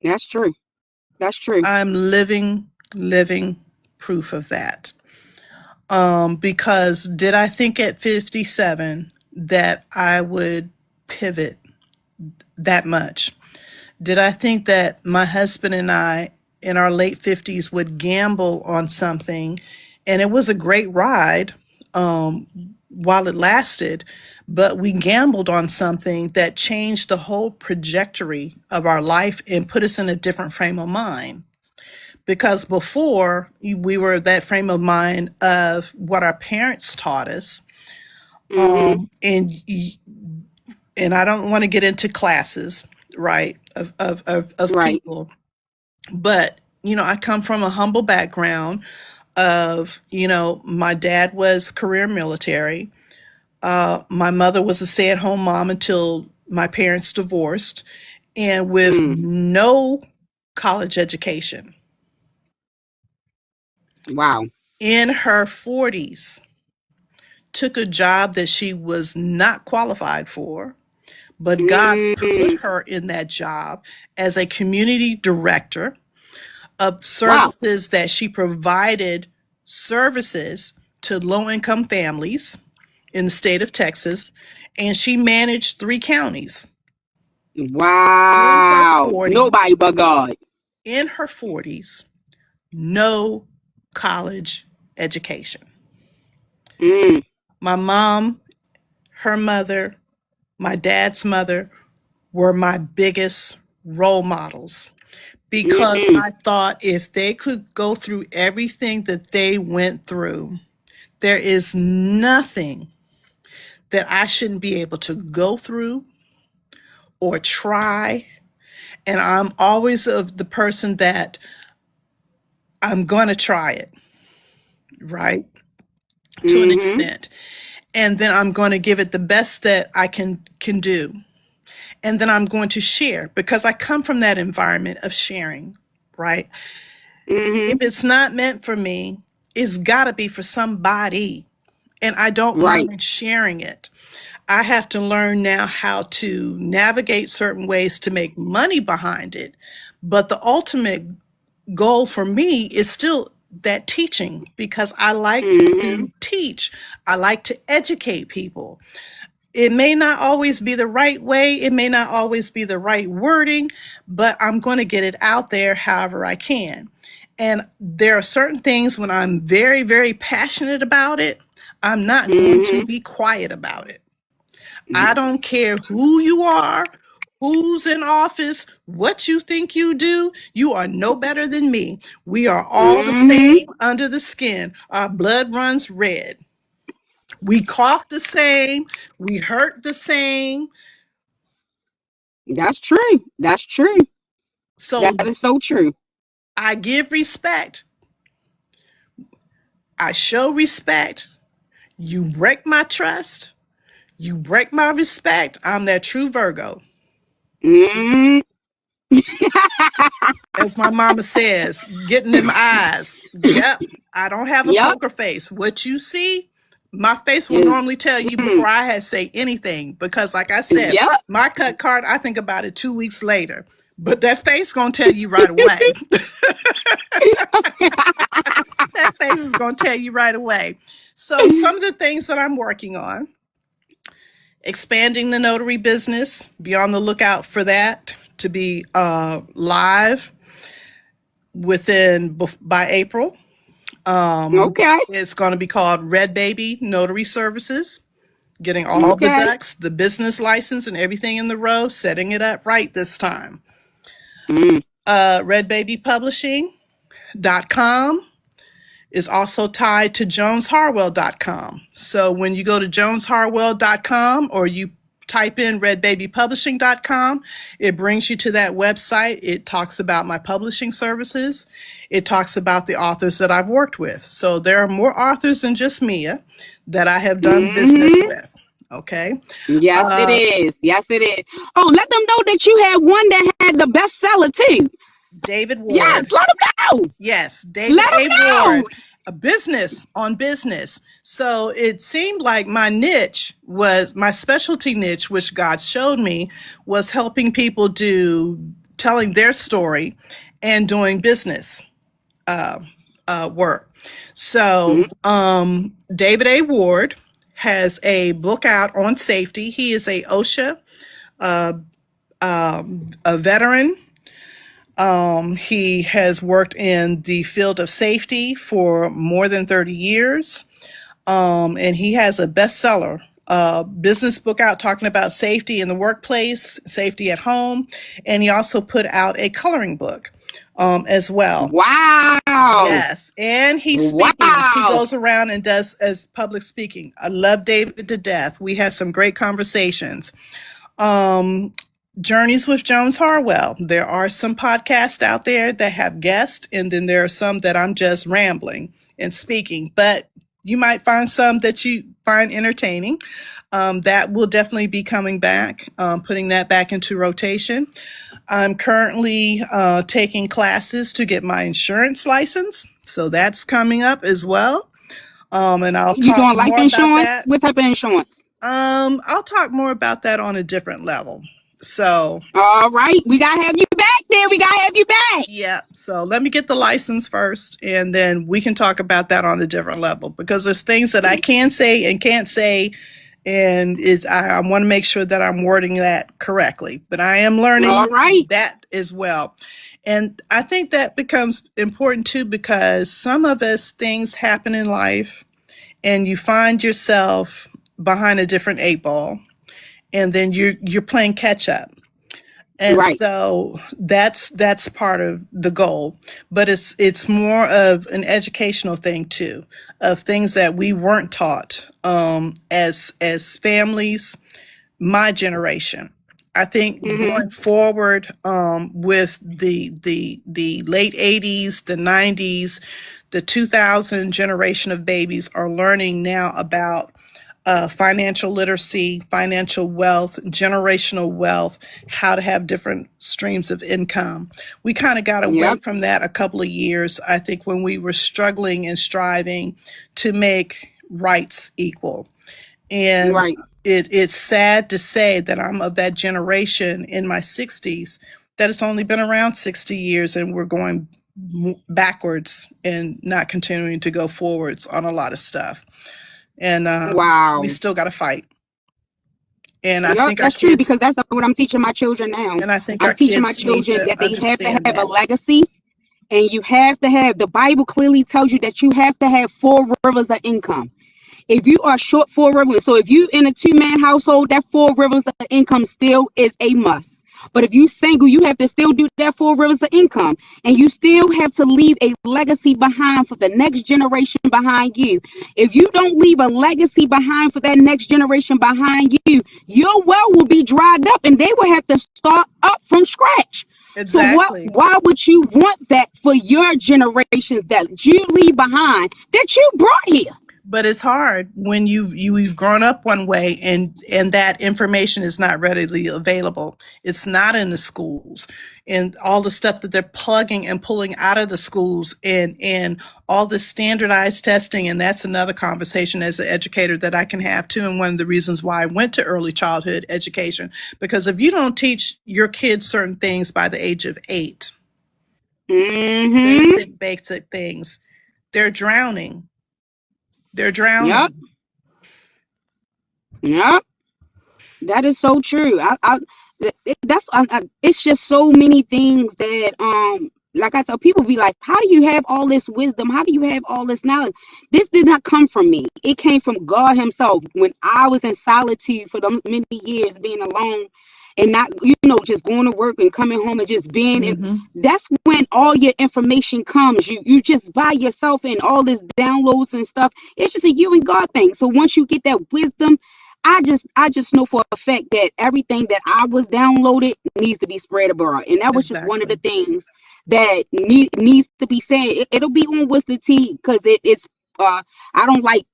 That's true. That's true. I'm living proof of that. Because did I think at 57 that I would pivot that much? Did I think that my husband and I in our late 50s would gamble on something? And it was a great ride while it lasted, but we gambled on something that changed the whole trajectory of our life and put us in a different frame of mind. Because before we were that frame of mind of what our parents taught us, Mm-hmm. and and I don't want to get into classes, right, of Right. people, but I come from a humble background of my dad was career military. My mother was a stay-at-home mom until my parents divorced, and with Mm. no college education. Wow. In her 40s, took a job that she was not qualified for, but God put Mm. her in that job as a community director of Wow. services that she provided services to low income families in the state of Texas. And she managed 3 counties in her Wow. 40s, Nobody but God. in her 40s, no college education. Mm. My mom, her mother, my dad's mother were my biggest role models because Mm. I thought if they could go through everything that they went through, there is nothing that I shouldn't be able to go through or try. And I'm always of the person that I'm going to try it, right? To an Mm-hmm. extent. and then I'm going to give it the best that I can do. And then I'm going to share because I come from that environment of sharing, right? Mm-hmm. If it's not meant for me, it's got to be for somebody. And I don't Right. mind sharing it. I have to learn now how to navigate certain ways to make money behind it. But the ultimate goal for me is still that teaching because I like Mm-hmm. to teach. I like to educate people. It may not always be the right way, it may not always be the right wording, but I'm going to get it out there however I can. And there are certain things when I'm very, very passionate about it, I'm not going to Mm-hmm. be quiet about it. I don't care who you are, who's in office, what you think you do. You are no better than me. We are all the Mm-hmm. same under the skin. Our blood runs red. We cough the same. We hurt the same. That's true. That's true. That So is so true. I give respect. I show respect. You break my trust. You break my respect. I'm that true Virgo. Mm-hmm. As my mama says, getting them eyes. Yep, I don't have a Yep. poker face. What you see, my face will Is normally tell you mm, before I had say anything. Because, like I said, yep. my cut card, I think about it 2 weeks later. But that face gonna tell you right away. That face is gonna tell you right away. So, some of the things that I'm working on, expanding the notary business. Be on the lookout for that to be live within by April. Okay. It's going to be called Red Baby Notary Services. Getting all the Okay. ducks, the business license, and everything in the row, setting it up right this time. Mm. RedBabyPublishing.com is also tied to JonesHarwell.com. So when you go to JonesHarwell.com or you type in redbabypublishing.com, it brings you to that website. It talks about my publishing services. It talks about the authors that I've worked with. So there are more authors than just Mia that I have done business Mm-hmm. with. Okay. Yes, it Uh, is. Yes, it is. Oh, let them know that you had one that had the bestseller too. David Ward. Yes, let them know. Yes, David Let them A. know. Ward, a business on business. So it seemed like my niche was my specialty niche, which God showed me, was helping people do telling their story and doing business uh, work. So Mm-hmm. David A. Ward has a book out on safety. He is a OSHA, uh, a veteran. He has worked in the field of safety for more than 30 years. And he has a bestseller business book out talking about safety in the workplace, safety at home. And he also put out a coloring book as well. Wow. Yes. And he's speaking. He Wow. goes around and does as public speaking. I love David to death. We had some great conversations. Um, Journeys with Jones Harwell. There are some podcasts out there that have guests, and then there are some that I'm just rambling and speaking. But you might find some that you find entertaining. That will definitely be coming back, putting that back into rotation. I'm currently taking classes to get my insurance license. So that's coming up as well. And I'll You talk doing life more about insurance? that. What type of insurance? I'll talk more about that on a different level. So, All right. We gotta have you back there. We gotta have you back. yeah. So let me get the license first, and then we can talk about that on a different level because there's things that I can say and can't say, and I want to make sure that I'm wording that correctly. But I am All learning right. that as well. And I think that becomes important too because some of us things happen in life and you find yourself behind a different eight ball and then you're playing catch up. And Right. so that's part of the goal, but it's more of an educational thing too, of things that we weren't taught as families, my generation. I think Mm-hmm. going forward with the late 80s, the 90s, the 2000 generation of babies are learning now about financial literacy, financial wealth, generational wealth, how to have different streams of income. We kind of got away Yep. from that a couple of years, I think, when we were struggling and striving to make rights equal. And Right. it's sad to say that I'm of that generation in my 60s that it's only been around 60 years and we're going backwards and not continuing to go forwards on a lot of stuff. And we Wow. still got to fight. And I Yep, think our that's true because kids, that's what I'm teaching my children now. and I think I'm our teaching my kids need children to that they have to understand have a that. legacy, and you have to have, the Bible clearly tells you that you have to have 4 rivers of income. If you are short 4 rivers, so if you in a 2-man household, that 4 rivers of income still is a must. But if you single, you have to still do that 4 rivers of income, and you still have to leave a legacy behind for the next generation behind you. If you don't leave a legacy behind for that next generation behind you, your well will be dried up, and they will have to start up from scratch. So what? Exactly. Why would you want that for your generations that you leave behind that you brought here? But it's hard when you've grown up one way and that information is not readily available. It's not in the schools, and all the stuff that they're plugging and pulling out of the schools, and all the standardized testing. And that's another conversation as an educator that I can have too, and one of the reasons why I went to early childhood education, because if you don't teach your kids certain things by the age of 8, Mm-hmm. basic things, they're drowning. They're Yep. drowning. Yep. That is so true. It's just so many things that like I said, people be like, how do you have all this wisdom? How do you have all this knowledge? This did not come from me. It came from God Himself. When I was in solitude for the many years, being alone and not, just going to work and coming home and just being in, Hmm. that's when all your information comes. You just by yourself and all this downloads and stuff. It's just a you and God thing. So once you get that wisdom, I just know for a fact that everything that I was downloaded needs to be spread abroad, and that was just one of the Exactly. things that needs to be said. It'll be on What's the Tea because it's I don't like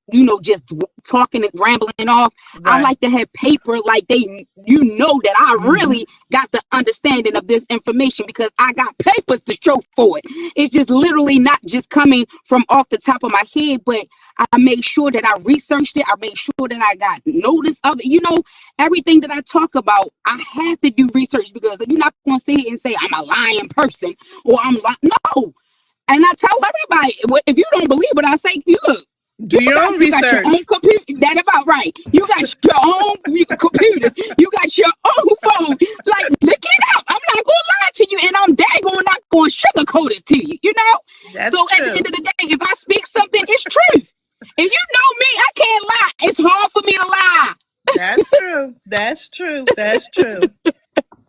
just talking and rambling off. I Right. like to have paper like that I Hmm. really got the understanding of this information because I got papers to show for it. It's just literally not just coming from off the top of my head, but I made sure that I researched it. I made sure that I got notice of it. Everything that I talk about, I have to do research because you're not going to sit here and say I'm a lying person or I'm lying. No. And I tell everybody, if you don't believe what I say, you look, Do your own you got your own research. computer. That about right. You got your own computers. You got your own phone. Like, look it up. I'm not gonna lie to you, and I'm daggone not gonna sugarcoat it to you. That's So at the end true. of the day, if I speak something, it's truth. And you know me, I can't lie. It's hard for me to lie. That's true. That's true. That's true.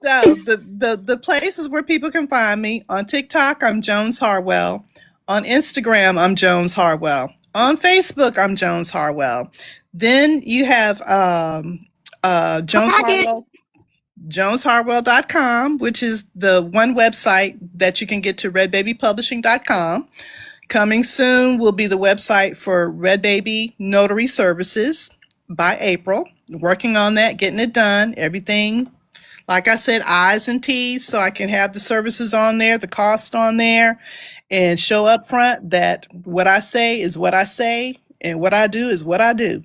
So the places where people can find me on TikTok, I'm Jones Harwell. On Instagram, I'm Jones Harwell. On Facebook, I'm Jones Harwell. Then you have Jones Clock it. Harwell, jonesharwell.com, which is the one website that you can get to redbabypublishing.com. Coming soon will be the website for Red Baby Notary Services by April. Working on that, getting it done. Everything, like I said, I's and T's, so I can have the services on there, the cost on there, and show up front that what I say is what I say, and what I do is what I do.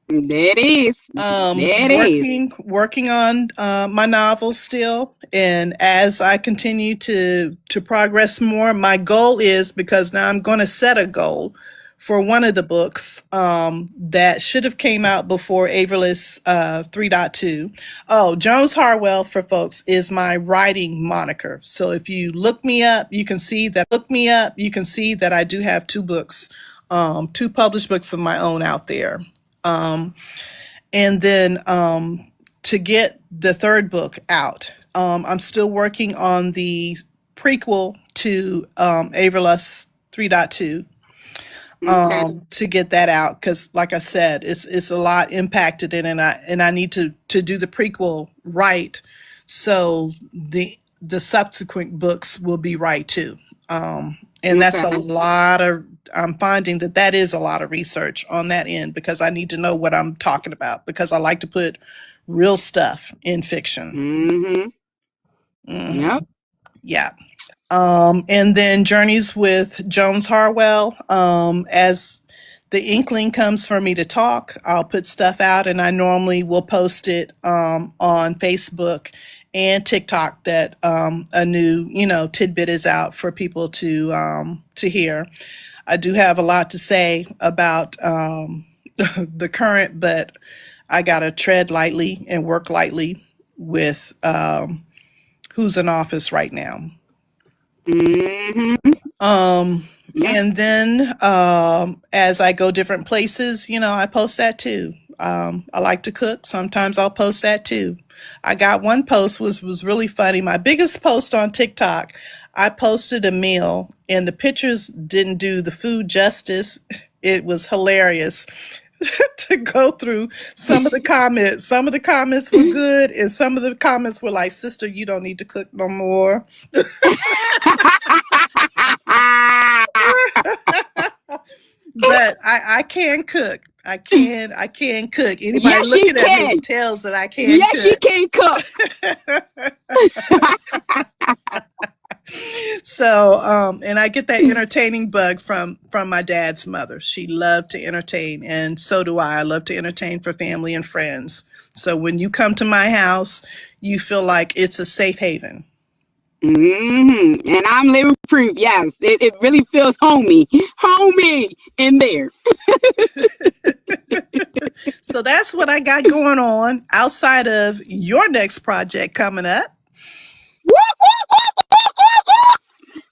There it is. There it is. Working on my novels still, and as I continue to progress more, my goal is, because now I'm going to set a goal for one of the books that should have came out before Averless 3.2. Oh, Jones Harwell, for folks, is my writing moniker. So if you look me up, you can see that I do have two books, two published books of my own out there. Um, and then to get the third book out, I'm still working on the prequel to Averlust 3.2, Okay. to get that out, because like I said, it's a lot impacted in, and I need to do the prequel right, so the subsequent books will be right too. And that's a Okay. lot of I'm finding that is a lot of research on that end because I need to know what I'm talking about because I like to put real stuff in fiction. Mm-hmm. Yep. Yeah. And then Journeys with Jones Harwell. As the inkling comes for me to talk, I'll put stuff out, and I normally will post it on Facebook and TikTok that a new tidbit is out for people to hear. I do have a lot to say about the current, but I gotta tread lightly and work lightly with who's in office right now. Mm-hmm. Yep. And then as I go different places, I post that too. I like to cook. Sometimes I'll post that too. I got one post was really funny. My biggest post on TikTok, I posted a meal and the pictures didn't do the food justice. It was hilarious to go through some of the comments. Some of the comments were good and some of the comments were like, "Sister, you don't need to cook no more." But I can cook. I can cook. Anybody Yes, you looking at me can. tells that I can Yes, you can cook. So, and I get that entertaining bug from my dad's mother. She loved to entertain, and so do I. I love to entertain for family and friends. So when you come to my house, you feel like it's a safe haven. Mm-hmm. And I'm living proof. Yes, it really feels homey in there. So that's what I got going on outside of your next project coming up.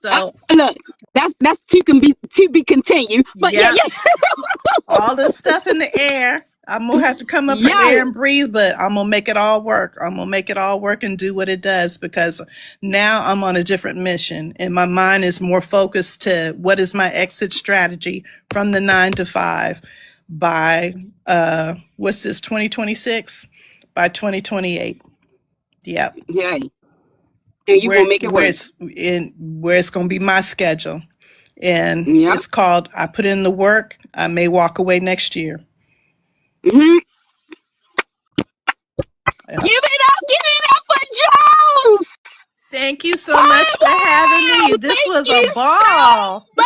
So Look, that's to be continued. But yeah, yeah, all this stuff in the air. I'm gonna have to come up for yeah, air and breathe, but I'm gonna make it all work. I'm gonna make it all work and do what it does because now I'm on a different mission and my mind is more focused to what is my exit strategy from the 9 to 5 by what's this 2026 by 2028. Yep. yeah. And you Where gonna make it where work. it's gonna be my schedule. And Yeah. it's called I put in the work, I may walk away next year. Mm-hmm. Yeah. Give it up for Jones. Thank you so much Oh for having wow! me. This Thank was a you ball. so much.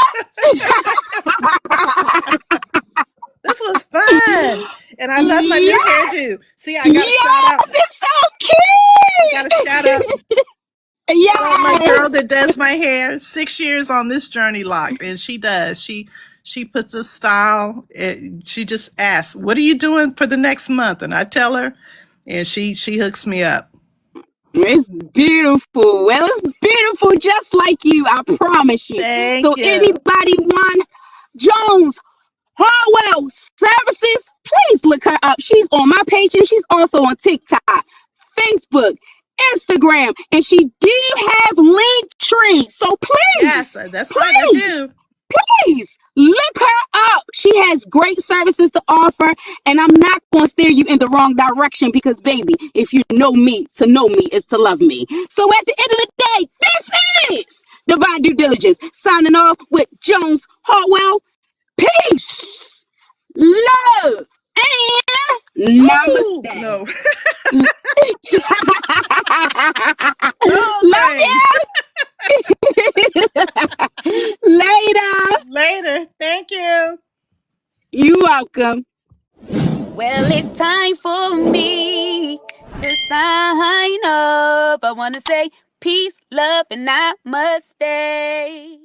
This was fun. And I love my new Yeah, hairdo. See, I got to shout yes, out. it's so I got to cute. shout out my girl Yes. that does my hair. 6 years on this journey, locked, and she does. She puts a style. She just asks, "What are you doing for the next month?" And I tell her, and she hooks me up. It's beautiful. Well, it's beautiful just like you, I promise you. Thank So you. anybody want Jones Harwell services, please look her up. She's on my page and she's also on TikTok, Facebook, Instagram, and she do have Linktree. So Yes, please, that's right. I please, do. please look her up. She has great services to offer, and I'm not going to steer you in the wrong direction because, baby, if you know me, to know me is to love me. So at the end of the day, this is Divine Due Diligence signing off with Jones Hartwell. Peace, love, and Ooh, namaste. no. No, Love dang. you. Later. Later. Thank you. You welcome. Well, it's time for me to sign up. I want to say peace, love, and namaste.